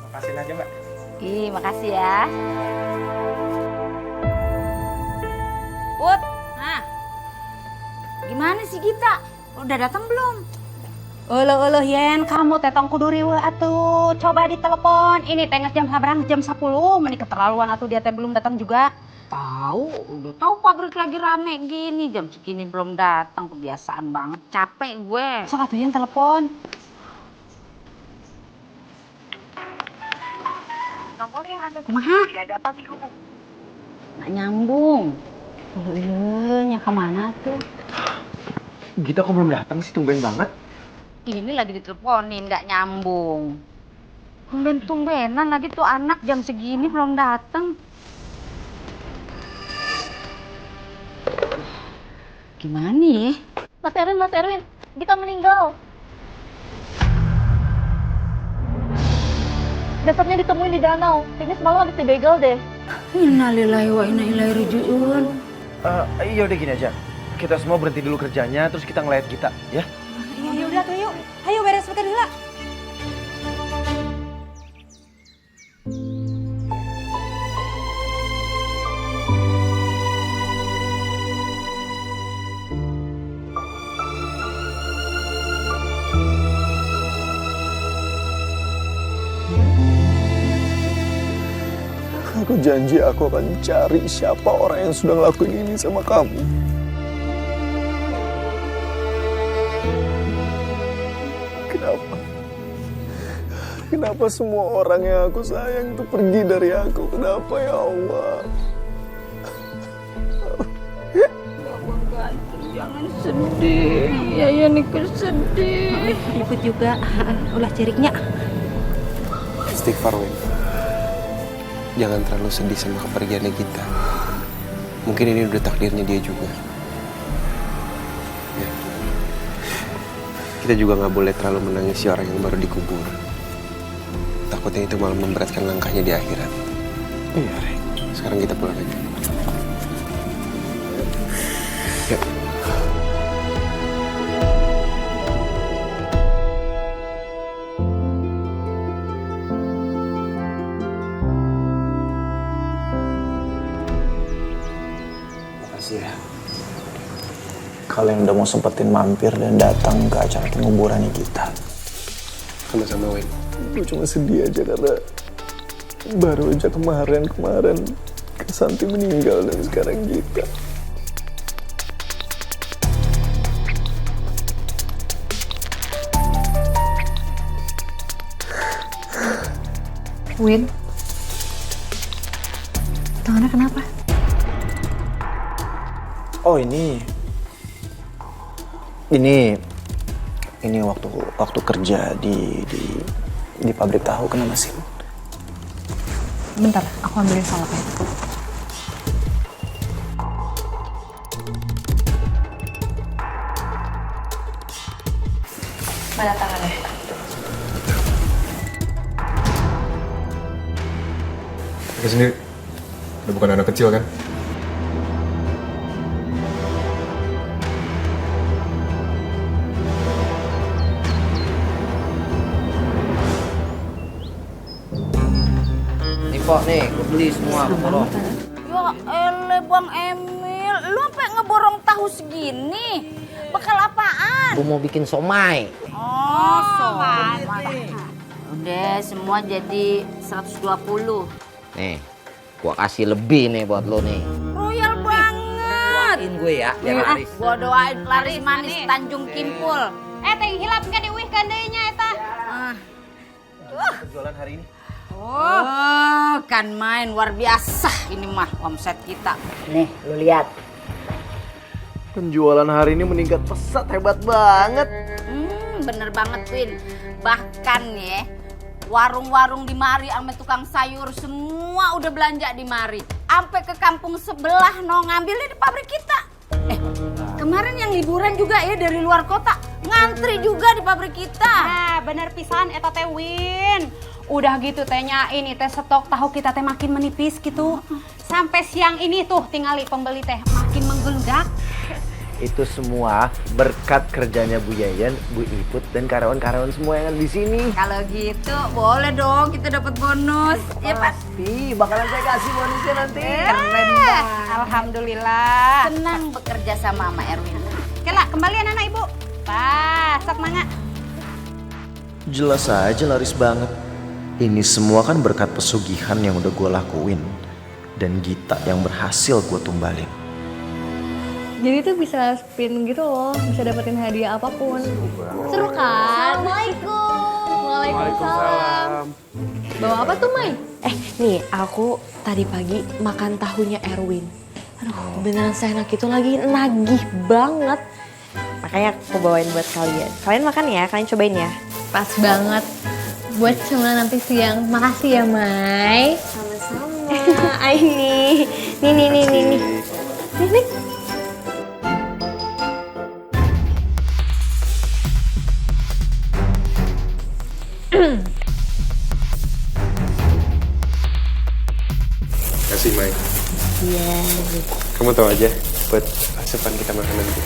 Makasih aja Mbak. Makasih ya. Put, gimana sih Gita? Udah datang belum? Uluh Yen, kamu teh tong kudu riweuh atuh. Coba ditelepon. Ini teh jam sabarang jam 10. Meni keterlaluan atuh dia teh belum datang juga. Udah tahu pabrik lagi rame gini, jam segini belum datang, kebiasaan banget, capek gue. Sok atuh Yen telepon. Kumaha? Nggak nyambung. Nya kemana tuh? Gita kok belum datang sih, tumben banget. Ini lagi diteleponin, nggak nyambung. Tumben-tumbenan lagi tuh anak jam segini belum datang. Gimana ya? Mas Erwin, Gita meninggal. Jasadnya ditemuin di danau. Ini semalam habis dibegal deh. Innalillahi wa inna ilaihi raji'un. Iya udah gini aja. Kita semua berhenti dulu kerjanya, terus kita ngeliat Gita, ya? Iya udah tuh yuk. Ayo beres makan dulu. Aku janji aku akan cari siapa orang yang sudah ngelakuin ini sama kamu. Kenapa semua orang yang aku sayang itu pergi dari aku? Kenapa ya Allah? Jangan sedih, ya Nikah sedih. Ikut juga, ulah ciriknya. Istighfar, Win. Jangan terlalu sedih sama kepergiannya Gita. Mungkin ini udah takdirnya dia juga. Ya. Kita juga nggak boleh terlalu menangisi orang yang baru dikubur. Takutnya itu malah memberatkan langkahnya di akhirat. Iya, Rey. Sekarang kita pulang aja. Yuk. Makasih ya. Kalian udah mau sempetin mampir dan datang ke acara penguburannya Gita. Sama-sama, Win. Gue cuma sedih aja karena baru aja kemarin Santi meninggal dan sekarang Gita. Win, Emangnya kenapa? Oh ini waktu kerja di pabrik tahu kena mesin. Bentar, aku ambilin salapnya. Mana tangannya? Pakai sendiri. Udah bukan anak kecil kan? Nih Pok, nih, gue beli semua, borong. Ya ele Bang Emil, lu sampai ngeborong tahu segini? Bekal apaan? Gue mau bikin somai. Oh, somai. Udah semua jadi 120. Nih, gue kasih lebih nih buat lo nih. Royal banget. Doain gue ya, biar laris. Gua doain laris manis Tanjung Kimpul. Teh hilap nggak diuih kandainya eta. Penjualan hari ini. Oh, kan main luar biasa ini mah omset kita. Nih, lu lihat. Penjualan hari ini meningkat pesat, hebat banget. Bener banget, Win. Bahkan ya, warung-warung di mari sama tukang sayur semua udah belanja di mari. Sampai ke kampung sebelah ngambilnya di pabrik kita. Kemarin yang liburan juga ya dari luar kota ngantri juga di pabrik kita. Bener pisan eta teh Win. Udah gitu tehnya ini teh stok tahu kita teh makin menipis gitu. Sampai siang ini tuh tinggali pembeli teh makin menggeludak. Itu semua berkat kerjanya Bu Yayan, Bu Iput, dan karyawan-karyawan semua yang ada di sini. Kalau gitu boleh dong kita dapat bonus. Ya Pak. Pasti bakalan saya kasih bonusnya nanti. Keren banget. Alhamdulillah. Senang bekerja sama Erwin. Oke lah, kembalian anak ibu. Pas, sok mangga. Jelas aja laris banget. Ini semua kan berkat pesugihan yang udah gue lakuin. Dan Gita yang berhasil gue tumbalin. Jadi tuh bisa spin gitu loh, bisa dapetin hadiah apapun. Seru kan? Assalamualaikum. Waalaikumsalam. Bawa apa tuh, Mai? Nih, aku tadi pagi makan tahunya Erwin. Aduh, beneran seenak itu lagi, nagih banget. Makanya aku bawain buat kalian. Kalian makan ya, kalian cobain ya. Pas banget. Buat cemilan nanti siang. Makasih ya, Mai. Sama-sama. Aini. Nih. Kasih, Mai. Iya. Kamu tahu aja buat asupan kita makan nanti.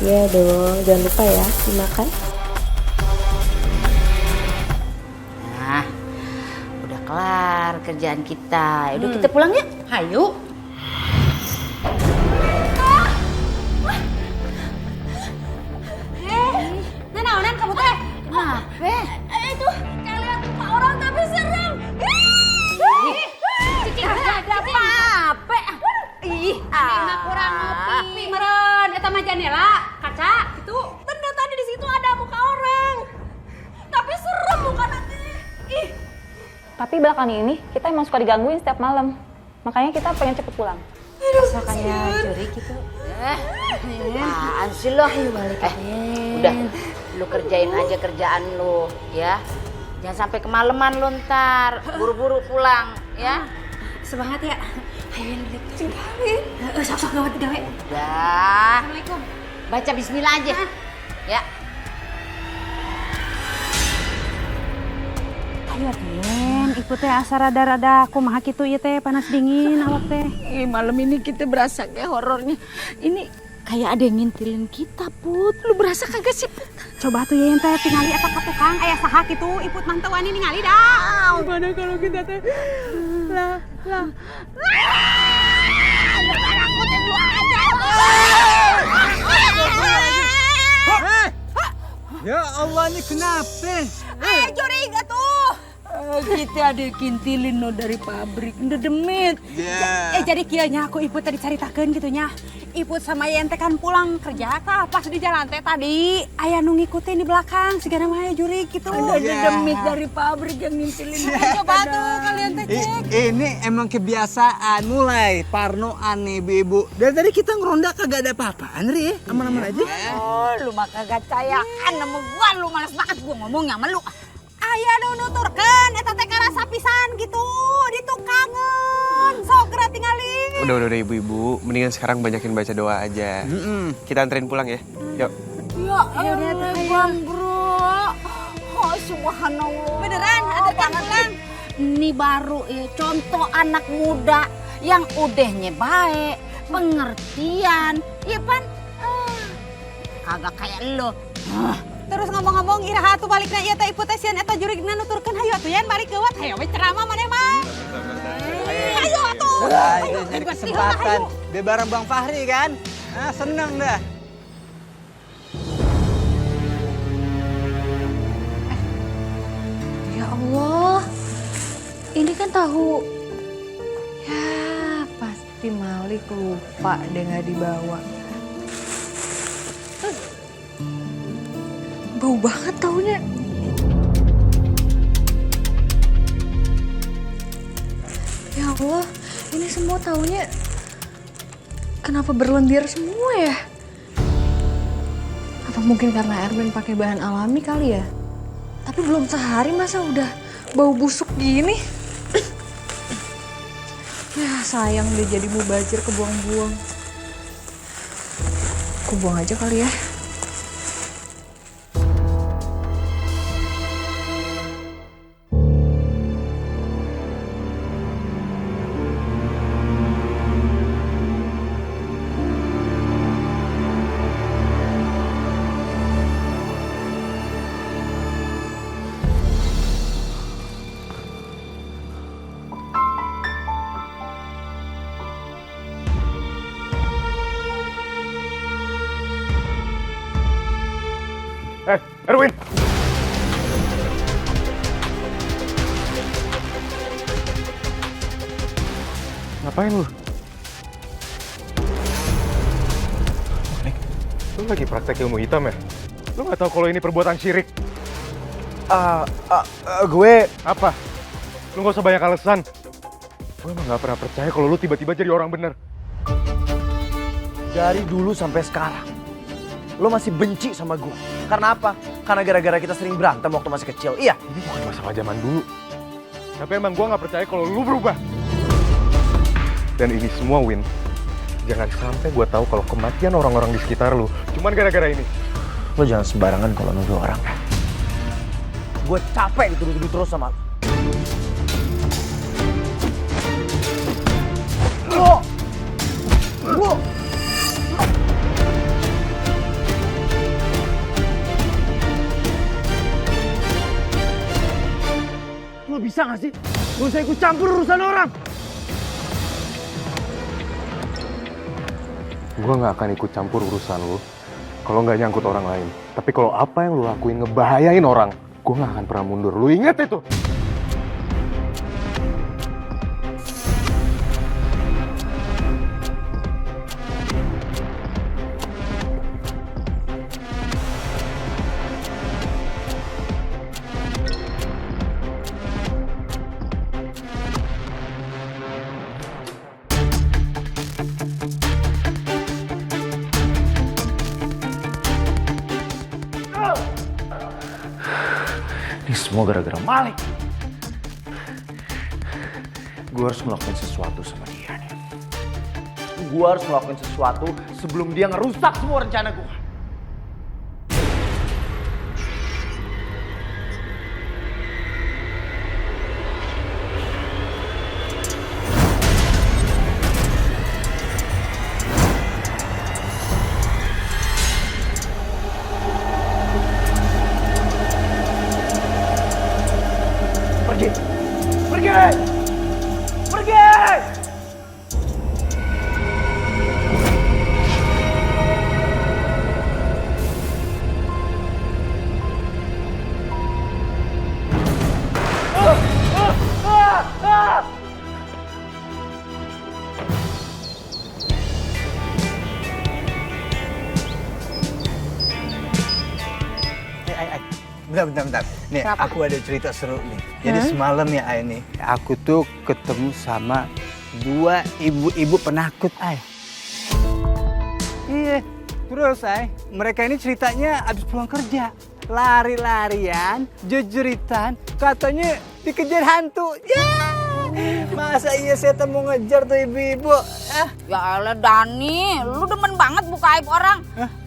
Iya dong, jangan lupa ya dimakan. Nah, udah kelar kerjaan kita. Udah kita pulang ya? Hayu. Naonan kamu teh? Kenapa? Itu kayak lihat orang tapi serem. Cici, ada apa? Ih, kurang ngopi meren. Eta mah jendela, kaca gitu. Bener tadi di situ ada muka orang. Tapi serem muka nanti. Ih. Tapi belakangan ini kita emang suka digangguin setiap malam. Makanya kita pengen cepet pulang. Rasa kayak curi gitu. Apaan sih lo? Udah, lu kerjain aja kerjaan lu ya. Jangan sampai kemalaman lu ntar. Buru-buru pulang ya. Semangat ya. Ayo lihat gawe. Sok-sok gawat gawe. Udah. Assalamualaikum. Baca bismillah aja. Ya. Ayo Ten, ikut teh asa rada-rada kumaha kitu ieu teh panas dingin awak teh. Malam ini kita berasa kayak horornya. Ini kayak ada yang ngintilin kita, Put. Lu berasa kagak sih, Put? Coba tuh ya teh tingali eta ka tukang aya saha kitu iput mantauan ini ningali dah. Gimana kalau kita teh lah. Ya Allah, ini kenapa? Curiga tuh. Kita ada kintilin no dari pabrik, udah demit. Jadi kieunya aku ibu tadi caritakeun gitu nya. Iput sama Yente kan pulang kerja tah pas di jalan teh tadi aya nu ngikutin di belakang sigana mah jurig gitu. Ada demit dari pabrik yang ngimpilin. Coba tuh kalian teh cek. Ini emang kebiasaan mulai parnoan nih ibu. Dari tadi kita ngeronda kagak ada apa-apaan Ri, aman-aman aja. Oh, lu mah kagak cayaan sama gua, lu males banget gua ngomongnya sama lu. Aya nu nuturkeun eta teh karasa pisan gitu, ditu kangen. Sok geura tingali. Udah ibu-ibu, mendingan sekarang banyakin baca doa aja. Kita anterin pulang ya. Yuk. Ya elah Bang Bro. Oh subhanallah. Beneran ada pulang. Ini baru ya contoh anak muda yang udahnya baik, pengertian. Iya pan? Kagak kayak lo. Terus ngomong-ngomong iraha atuh balikna ieu teh ipu teh sieun eta jurigna nuturkeun hayu atuh yen balik geuwat hayu we ceramah maneh mah. Hayu atuh. Ayo nyari kesempatan. Dia bareng Bang Fahri kan? Ah, seneng dah. Ya Allah, ini kan tahu. Ya pasti Malik lupa deh nggak dibawa. Bau banget taunya. Ya Allah, ini semua taunya kenapa berlendir semua ya? Apa mungkin karena Erwin pakai bahan alami kali ya? Tapi belum sehari masa udah bau busuk gini? Ya sayang dia jadi mubazir kebuang-buang. Aku buang aja kali ya. Erwin! Ngapain lu? Lu lagi praktek ilmu hitam ya? Lu gak tahu kalau ini perbuatan syirik? Gue... Apa? Lu gak usah banyak alasan. Gue emang gak pernah percaya kalau lu tiba-tiba jadi orang bener. Dari dulu sampai sekarang, lo masih benci sama gue. Karena apa? Karena gara-gara kita sering berantem waktu masih kecil. Iya. Ini bukan masalah zaman dulu. Tapi emang gue gak percaya kalau lu berubah. Dan ini semua, Win. Jangan sampai gue tahu kalau kematian orang-orang di sekitar lu cuman gara-gara ini. Lo jangan sembarangan kalau nuduh orang. Gue capek dituduh-tuduh terus sama lo. Lo bisa gak sih? Gak usah ikut campur urusan orang. Gue gak akan ikut campur urusan lu kalau nggak nyangkut orang lain. Tapi kalau apa yang lu lakuin ngebahayain orang, gue gak akan pernah mundur. Lu inget itu? Ini semua gara-gara Malik. Gue harus ngelakuin sesuatu sama dia nih. Gue harus ngelakuin sesuatu sebelum dia ngerusak semua rencana gue. bentar. Nih, Kenapa? aku ada cerita seru nih. Jadi semalam ya, Ay, nih. Aku tuh ketemu sama 2 ibu-ibu penakut, Ay. Iya, terus, Ay, mereka ini ceritanya abis pulang kerja. Lari-larian, jejeritan, katanya dikejar hantu. Ya, masa iya saya mau ngejar tuh ibu-ibu? Ya elah Dani, lu demen banget buka aib orang.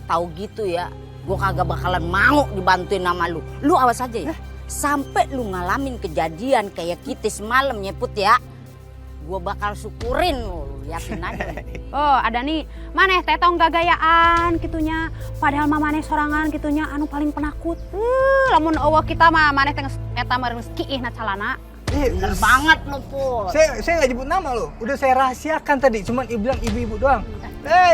Tahu gitu ya, gue kagak bakalan mau dibantuin sama lu. Lu awas aja ya, sampai lu ngalamin kejadian kayak kita semalam ya Put ya. Gue bakal syukurin lu, liatin aja. Oh, ada nih, maneh tetong gagayaan gitunya. Padahal mah maneh sorangan gitunya anu paling penakut. Lamun eueuh kita mah maneh teh eta meureun kiihna calana. Bener banget lu Put. Saya nggak nyebut nama lo, udah saya rahasiakan tadi, cuman bilang ibu-ibu doang.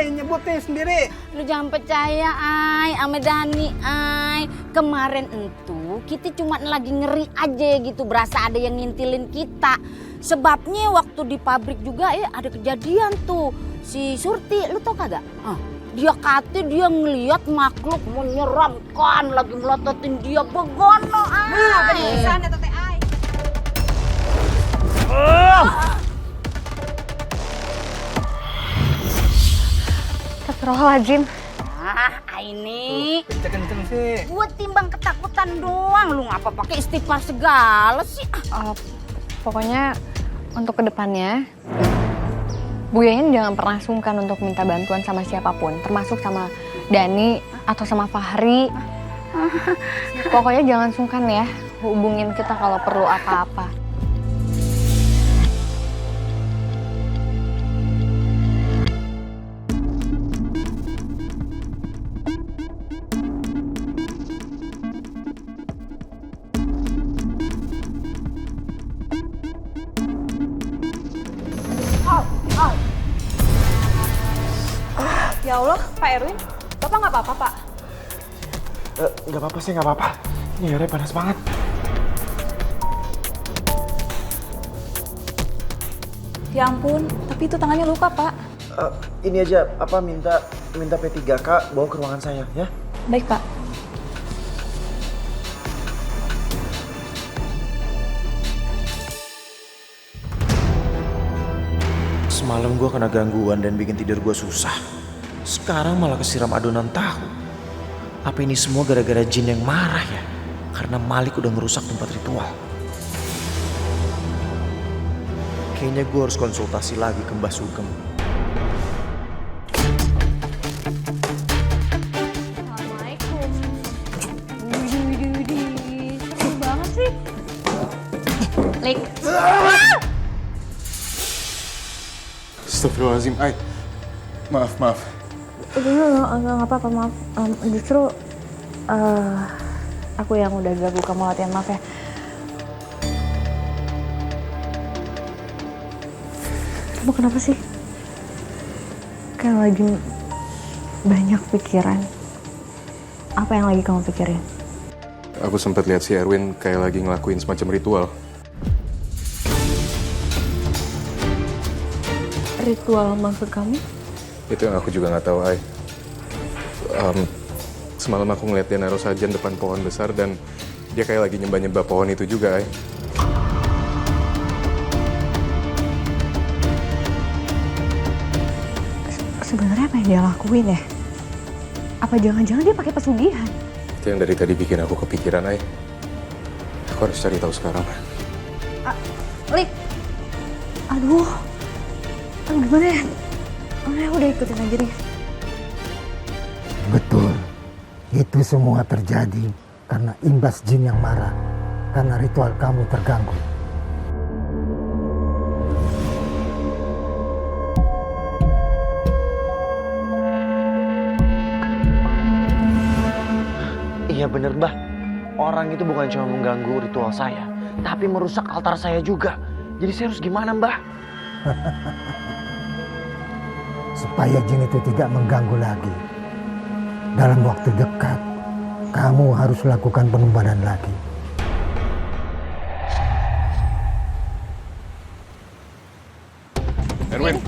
Nyebut nih sendiri. Lu jangan percaya Ay, ame Dani Ay. Kemarin entu kita cuma lagi ngeri aja gitu, berasa ada yang ngintilin kita. Sebabnya waktu di pabrik juga ada kejadian tuh. Si Surti, lu tau kagak? Dia kata dia ngeliat makhluk menyeramkan lagi melototin dia begono Ay. Beneran eta teh Ay. Astagfirullahaladzim. Ini kenceng sih. Gue timbang ketakutan doang, lu ngapa pakai istighfar segala sih? Pokoknya untuk kedepannya, Bu Yayan jangan pernah sungkan untuk minta bantuan sama siapapun, termasuk sama Dani atau sama Fahri. Pokoknya jangan sungkan ya, hubungin kita kalau perlu apa-apa. Ya Allah, Pak Erwin, Bapak nggak apa-apa, Pak? Nggak apa-apa sih, nggak apa-apa. Ini airnya panas banget. Ya ampun, tapi itu tangannya luka, Pak. Ini aja, minta P3K bawa ke ruangan saya, ya? Baik, Pak. Semalam gue kena gangguan dan bikin tidur gue susah. Sekarang malah kesiram adonan tahu. Apa ini semua gara-gara jin yang marah ya? Karena Malik udah ngerusak tempat ritual. Kayaknya gue harus konsultasi lagi ke Mbah Sugeng. Assalamualaikum. Widih, seru banget sih. Lik. Astagfirullahaladzim, Ay. Maaf. Nggak apa-apa, maaf. Justru aku yang udah ganggu kamu latihan, maaf ya. Kamu kenapa sih? Kayak lagi banyak pikiran. Apa yang lagi kamu pikirin? Aku sempat lihat si Erwin kayak lagi ngelakuin semacam ritual. Ritual maksud kamu? Itu yang aku juga nggak tahu, Ay. Semalam aku ngeliat dia naruh sajian depan pohon besar dan dia kayak lagi nyembah-nyembah pohon itu juga, Ay. Sebenarnya apa yang dia lakuin ya? Apa jangan-jangan dia pakai pesugihan? Itu yang dari tadi bikin aku kepikiran, Ay. Aku harus cari tahu sekarang. Lik, aduh, gimana ya? Udah ikutin aja deh. Betul, itu semua terjadi karena imbas jin yang marah, karena ritual kamu terganggu. Iya bener Mbah, orang itu bukan cuma mengganggu ritual saya, tapi merusak altar saya juga. Jadi saya harus gimana Mbah? Supaya jin itu tidak mengganggu lagi, dalam waktu dekat, kamu harus lakukan penumbahan lagi. Erwin,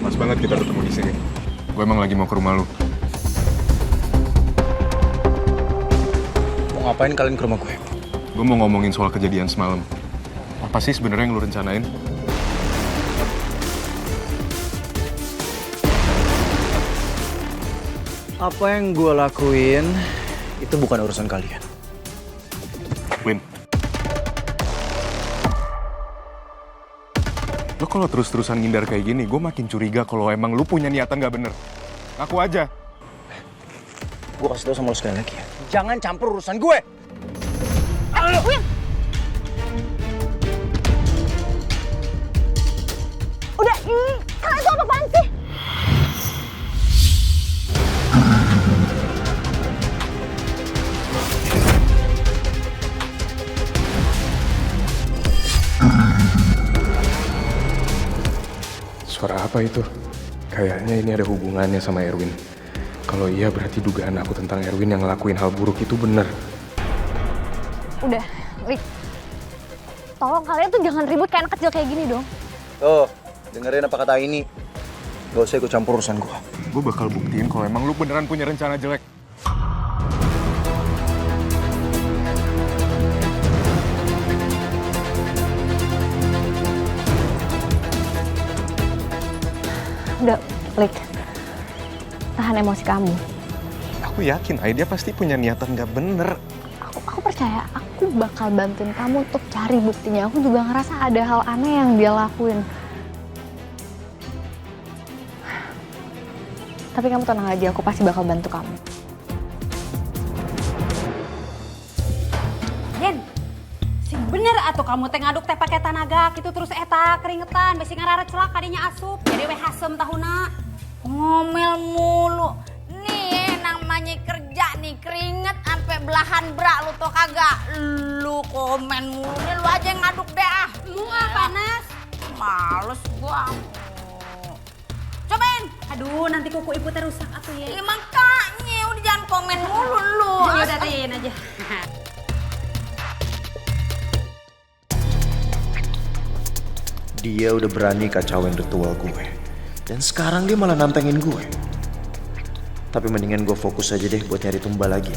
pas banget kita ketemu di sini. Gue emang lagi mau ke rumah lu. Ngapain kalian ke rumah gue? Gue mau ngomongin soal kejadian semalam. Apa sih sebenarnya yang lu rencanain? Apa yang gue lakuin itu bukan urusan kalian. Win. Lo kalau terus-terusan ngindar kayak gini, gue makin curiga kalau emang lu punya niatan gak bener. Ngaku aja. Gue kasih tau sama lo sekali lagi ya. Jangan campur urusan gue. Win! Udah, kalian tuh apaan sih? Suara apa itu? Kayaknya ini ada hubungannya sama Erwin. Kalau iya berarti dugaan aku tentang Erwin yang ngelakuin hal buruk itu bener. Udah, Rick. Tolong kalian tuh jangan ribut kayak anak kecil kayak gini dong. Tuh, dengerin apa kata ini. Gak usah ikut campur urusan gue. Gue bakal buktiin kalau emang lu beneran punya rencana jelek. Udah, Rick. Tahan emosi kamu. Aku yakin dia pasti punya niatan gak bener. Aku percaya aku bakal bantuin kamu untuk cari buktinya. Aku juga ngerasa ada hal aneh yang dia lakuin. Tapi kamu tenang aja, aku pasti bakal bantu kamu. Den, sing bener atuh kamu teh ngaduk teh pakai tanaga gitu terus eta keringetan besi ngarara celak kadinya asup jadi we hasem tahuna. Ngomel mulu. Nih namanya kerja nih keringet sampai belahan bra lu tuh kagak. Lu komen mulu nih lu aja yang ngaduk deh ah. Mual panas. Males gua. Cobain. Aduh, nanti kuku ibu teh rusak atuh ya. Ya makanya udah jangan komen mulu lu. Ya udah tiyin aja. Dia udah berani kacauin ritual gue. Dan sekarang dia malah nantengin gue. Tapi mendingan gue fokus aja deh buat nyari tumbal lagi.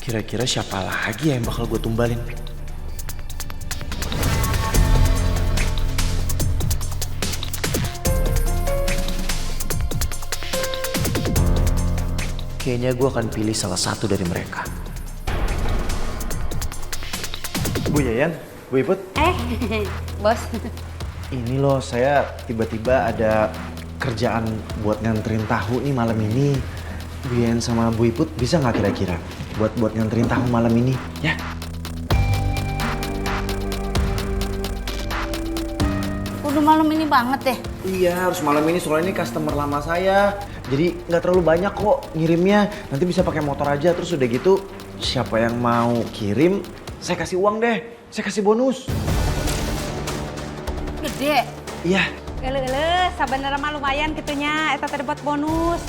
Kira-kira siapa lagi yang bakal gue tumbalin? Kayaknya gue akan pilih salah satu dari mereka. Bu Yayan, Bu Iput. Bos. Ini loh, saya tiba-tiba ada kerjaan buat nganterin tahu nih malam ini. Bu Yayan sama Bu Iput bisa nggak kira-kira buat nganterin tahu malam ini, ya? Udah malam ini banget deh. Iya, harus malam ini soalnya ini customer lama saya. Jadi nggak terlalu banyak kok ngirimnya. Nanti bisa pakai motor aja, terus udah gitu siapa yang mau kirim, saya kasih uang deh. Saya kasih bonus. Gede. Iya. Ele, sabenerna mah lumayan gitunya, eta teh buat bonus.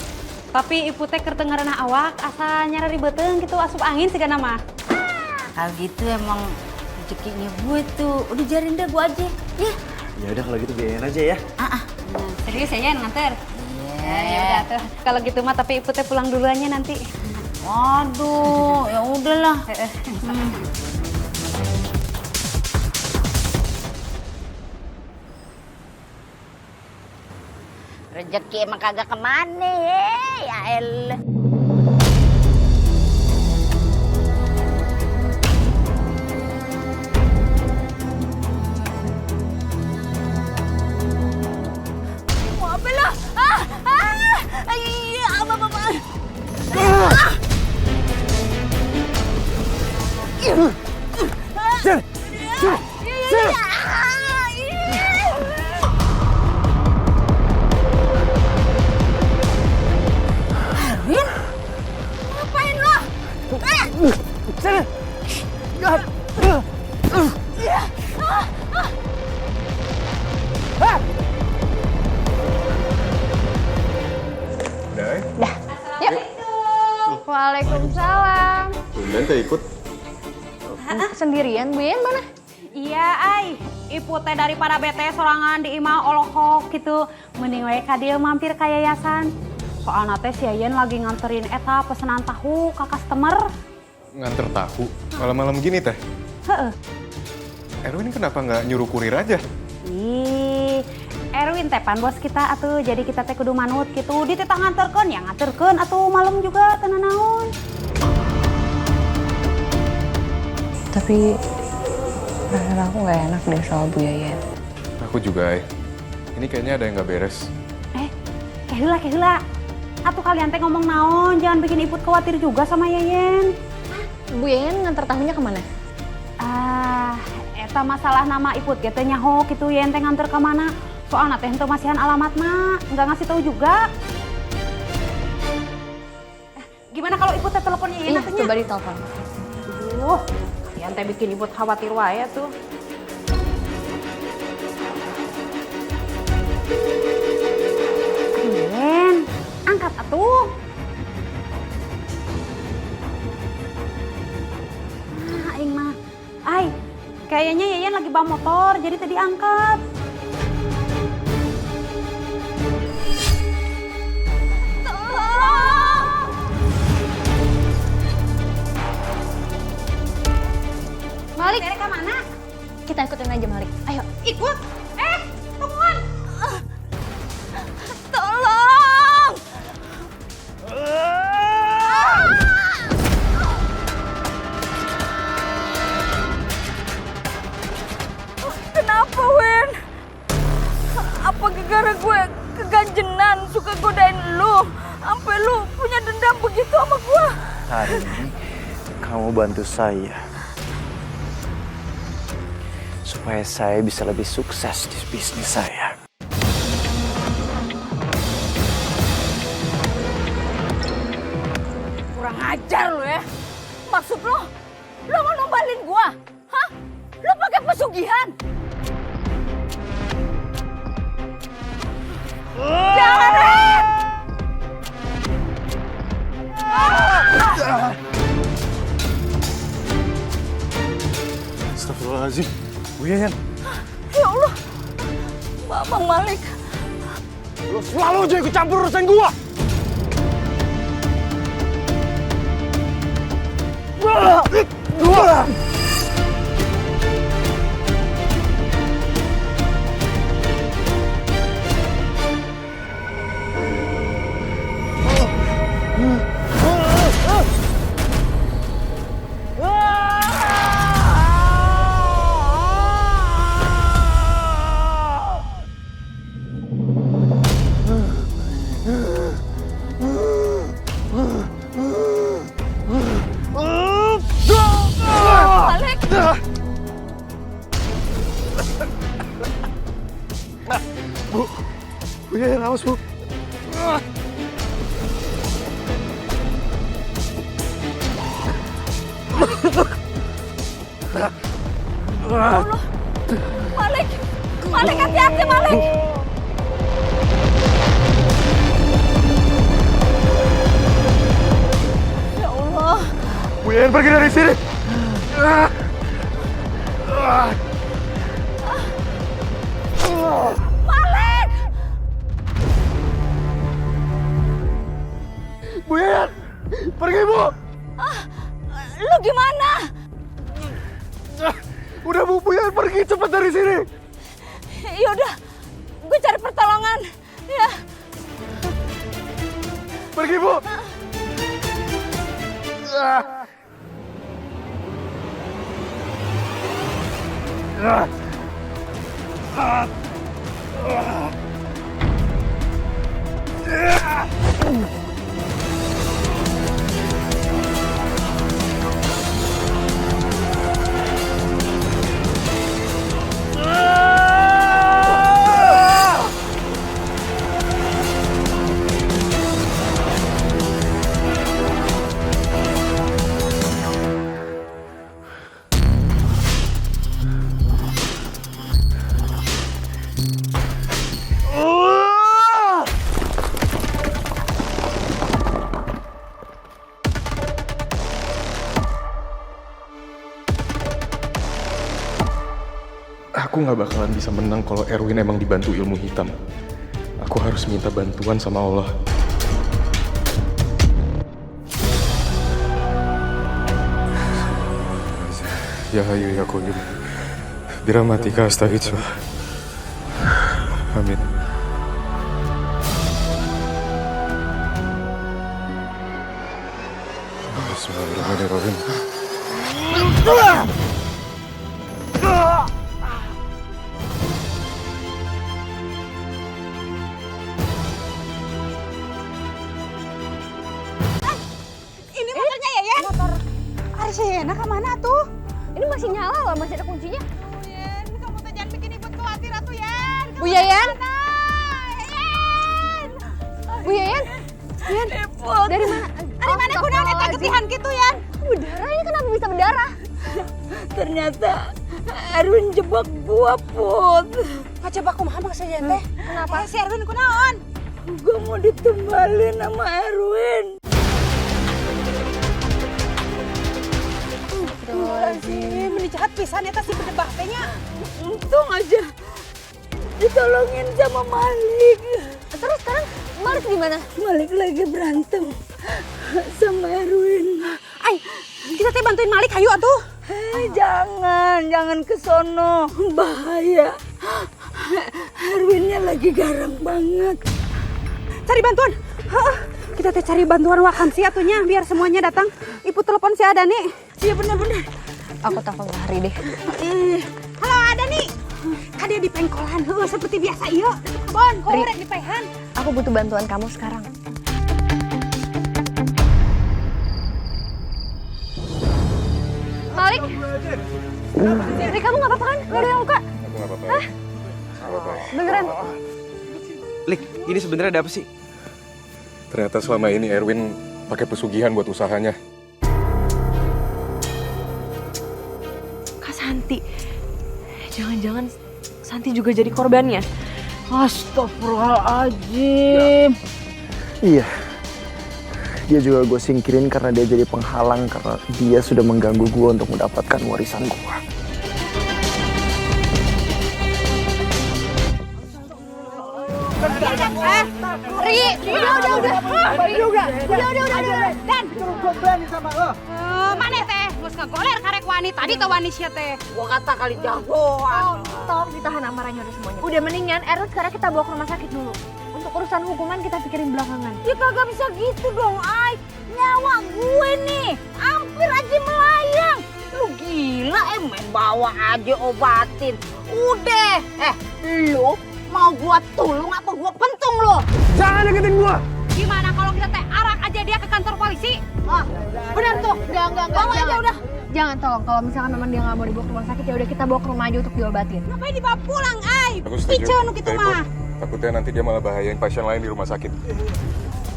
Tapi ibu teh keur teu ngaranah awak, asa nyari beuteung gitu asup angin sigana mah. Kalau gitu emang rezekinya gue tuh. Udah jarin deh gue aja. Ya. Ya udah kalau gitu biayain aja ya. Serius ya nganter? Ya udah tuh. Kalau gitu mah tapi ibu teh pulang duluannya nanti. Waduh, ya udahlah. Rezeki emang kagak kemana ya elah. Mobil lo, iya, apa. Arwin, ngapain lo? Sana. Udah, Yuk. Waalaikumsalam. Tumben teh ikut. Sendirian, Bu Yen mana? Iya, ay. Ibu teh daripada bete sorangan di imah olohok gitu. Mending we ka dieu mampir ka yayasan. Soalna teh si Yayan lagi nganterin eta pesanan tahu ke customer. nganter tahu malam-malam gini teh? Heeh. Erwin kenapa nggak nyuruh kurir aja? Ih, Erwin teh pan bos kita atuh, jadi kita teh kudu manut gitu. Di tetang nganterkeun ya nganterkeun atuh malam juga teu naon. Tapi rasanya aku nggak enak deh sama Bu Yayan. Aku juga, ini kayaknya ada yang nggak beres. Heula. Atuh kalian teh ngomong naon, jangan bikin Iput khawatir juga sama Yayan. Bu Yayan nganter tahunya kemana? Eta masalah nama Iput ge teh nyaho kitu Yayan teh nganter ke mana. Soalna teh henteu masihan alamatna, enggak ngasih tahu juga. Gimana kalau Iput teh teleponnya Yayan atuh nya? Coba ditelepon. Yayan teh bikin Iput khawatir wae tuh. Yayan, angkat atuh. Aing mah. Kayaknya Yayan lagi bawa motor, jadi tadi angkat. Tolong! Malik, Tere ke mana? kita ikutin aja Malik. Ayo. Ikut? Tungguan! Tolong! Kenapa, Wen? Apa gara-gara gue keganjenan suka godain lu? Sampai lu punya dendam begitu sama gue? Hari ini kamu bantu saya supaya saya bisa lebih sukses di bisnis saya. Kurang ajar lu ya. Maksud lu mau nombalin gua? Hah? Lu pakai pesugihan? Jangan, Ren! Astagfirullahaladzim. Bu Yayan. Ya Allah. Bang Malik. Lu selalu aja ikut campur urusan gua. Bu Yayan, awas Bu. Malik, hati-hati Malik. Ya Allah. Bu Yayan pergi dari sini. Malik! Bu Yayan, pergi Bu. Lu gimana? Udah Bu Yayan pergi cepat dari sini. Yaudah, gue cari pertolongan. Ya. Pergi Bu. Aku nggak bakalan bisa menang kalau Erwin emang dibantu ilmu hitam. Aku harus minta bantuan sama Allah. Ya Hayyu ya Qayyum, birahmatika astaghits. Amin. Bismillahirrahmanirrahim. Ini motornya ya? Motor Arsena kemana tuh? Ini masih nyala loh, masih ada kuncinya. Yen, kamu tuh jangan bikin ibu khawatir atuh Yen. Bu Yayan? Bu Yayan? Yayan? Dari mana? Dari mana kunaon eta getihan kitu Yan? Berdarah, ini kenapa bisa berdarah? Ternyata Erwin jebak gua, Put. Ngajebak kumaha maksudnya teh? Kenapa? Si Erwin kunaon? Gua mau ditumbalin sama Erwin. Astagfirullahaladzim, ini jahat pisan eta si bedebah teh nya. Untung aja ditolongin sama Malik. Terus sekarang Malik di mana? Malik lagi berantem sama Erwin. Ay, kita teh bantuin Malik hayu atuh. Jangan ke sono, bahaya. Erwinnya lagi garang banget. Cari bantuan. Kita teh cari bantuan Wakam si atunya biar semuanya datang. Ibu telepon si Adani. Iya benar-benar. Aku telepon Hari deh. Halo Adani. Dia di pengkolan, seperti biasa iya. Bon, kok Ri, urek di pehan. aku butuh bantuan kamu sekarang. Malik? Ri, kamu gak apa-apa kan? Gak ada yang luka? Aku nggak apa-apa. Hah? Nggak apa-apa. Beneran? Lik, ini sebenarnya ada apa sih? Ternyata selama ini Erwin pakai pesugihan buat usahanya. Kak Santi. Jangan-jangan Santi juga jadi korbannya. Astagfirullahaladzim. Iya. Dia juga gue singkirin karena dia jadi penghalang karena dia sudah mengganggu gue untuk mendapatkan warisan gue. Ri, udah. Dan Gue berani sama lo. mana teh? Geus ngagoler karek wani tadi teh wani sia teh. Gua kata kali jagoan. Tolong ditahan amarahnya udah semuanya. Udah mendingan Erwin sekarang kita bawa ke rumah sakit dulu. Untuk urusan hukuman kita pikirin belakangan. Ya kagak bisa gitu dong, Ay. Nyawa gue nih hampir aja melayang. Lu gila main bawa aja obatin. Udah, lu mau gua tulung apa gua pentung lu? Jangan deketin gua. Gimana kalau kita teh arak aja dia ke kantor polisi? Benar tuh. Enggak. Bawa aja udah. Jangan tolong, kalau misalkan memang dia nggak mau dibawa ke rumah sakit ya udah kita bawa ke rumah aja untuk diobatin. Ngapain dibawa pulang, Ay? Aku setuju. Picu nu kitu Tapi, mah. takutnya nanti dia malah bahayain pasien lain di rumah sakit.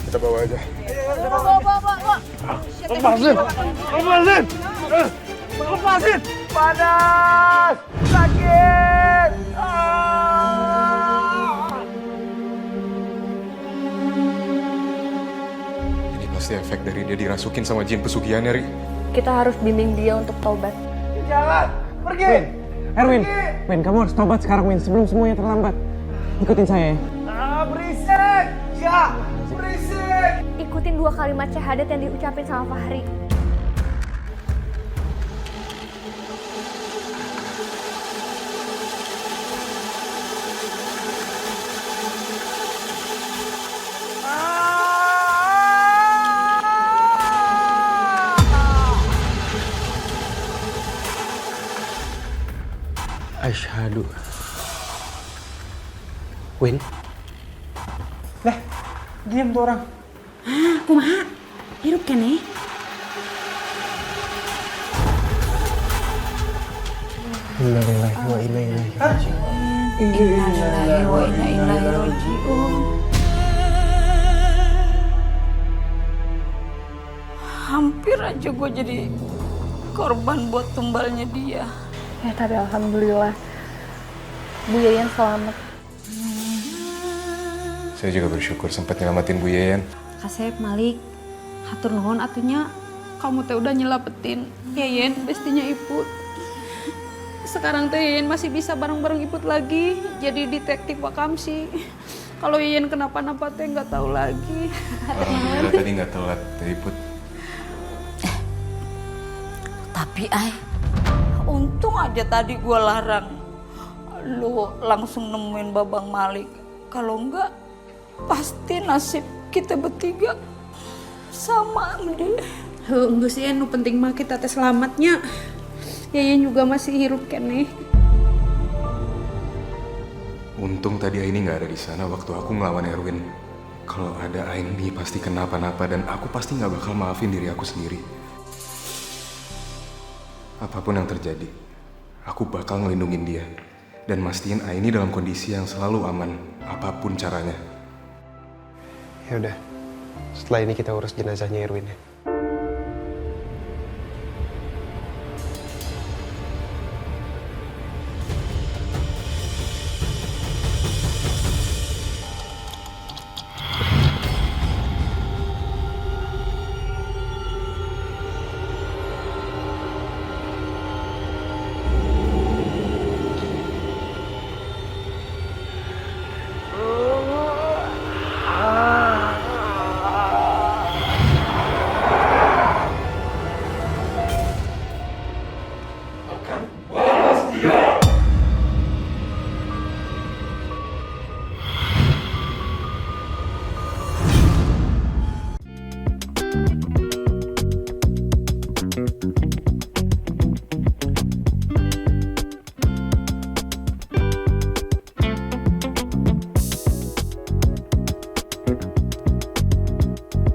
Kita bawa aja. Bawa. Lepasin. Panas. Sakit. Ini pasti efek dari dia dirasukin sama jin pesugihannya, Ri. Kita harus bimbing dia untuk taubat. Jalan. Pergi. Win, kamu harus tobat sekarang, Win, sebelum semuanya terlambat. Ikutin saya ya. Berisik. Ya, berisik. Ikutin 2 kalimat syahadat yang diucapin sama Fahri. Asyhadu. Win. Lah, diam tuh orang. Kumaha? Hirup keneh. Innalillahi wa inna ilaihi raji'un. Innalillahi wa inna ilaihi raji'un. Hampir aja gue jadi korban buat tumbalnya dia. Ya tapi alhamdulillah Bu Yayan selamat. Saya juga bersyukur sempat nyelamatin Bu Yayan. Kasep, Malik, hatur nuhun atunya kamu teh udah nyelametin Yayan bestinya Iput. Sekarang teh Yayan masih bisa bareng-bareng Iput lagi jadi detektif Wakamsi. Kalau Yayan kenapa-napa teh nggak tahu lagi. Alhamdulillah tadi nggak telat dari Put. Tapi Untung aja tadi gue larang. Lu langsung nemuin Babang Malik. Kalau enggak, pasti nasib kita bertiga sama sama dia. Enggak sih, nu penting mah kita teh selamatnya. Yayan juga masih hirup kene. Untung tadi Aini nggak ada di sana waktu aku ngelawan Erwin. Kalau ada Aini pasti kenapa-napa dan aku pasti nggak bakal maafin diri aku sendiri. Apapun yang terjadi, aku bakal ngelindungin dia dan mastiin Aini dalam kondisi yang selalu aman, apapun caranya. Ya udah, setelah ini kita urus jenazahnya Erwin ya.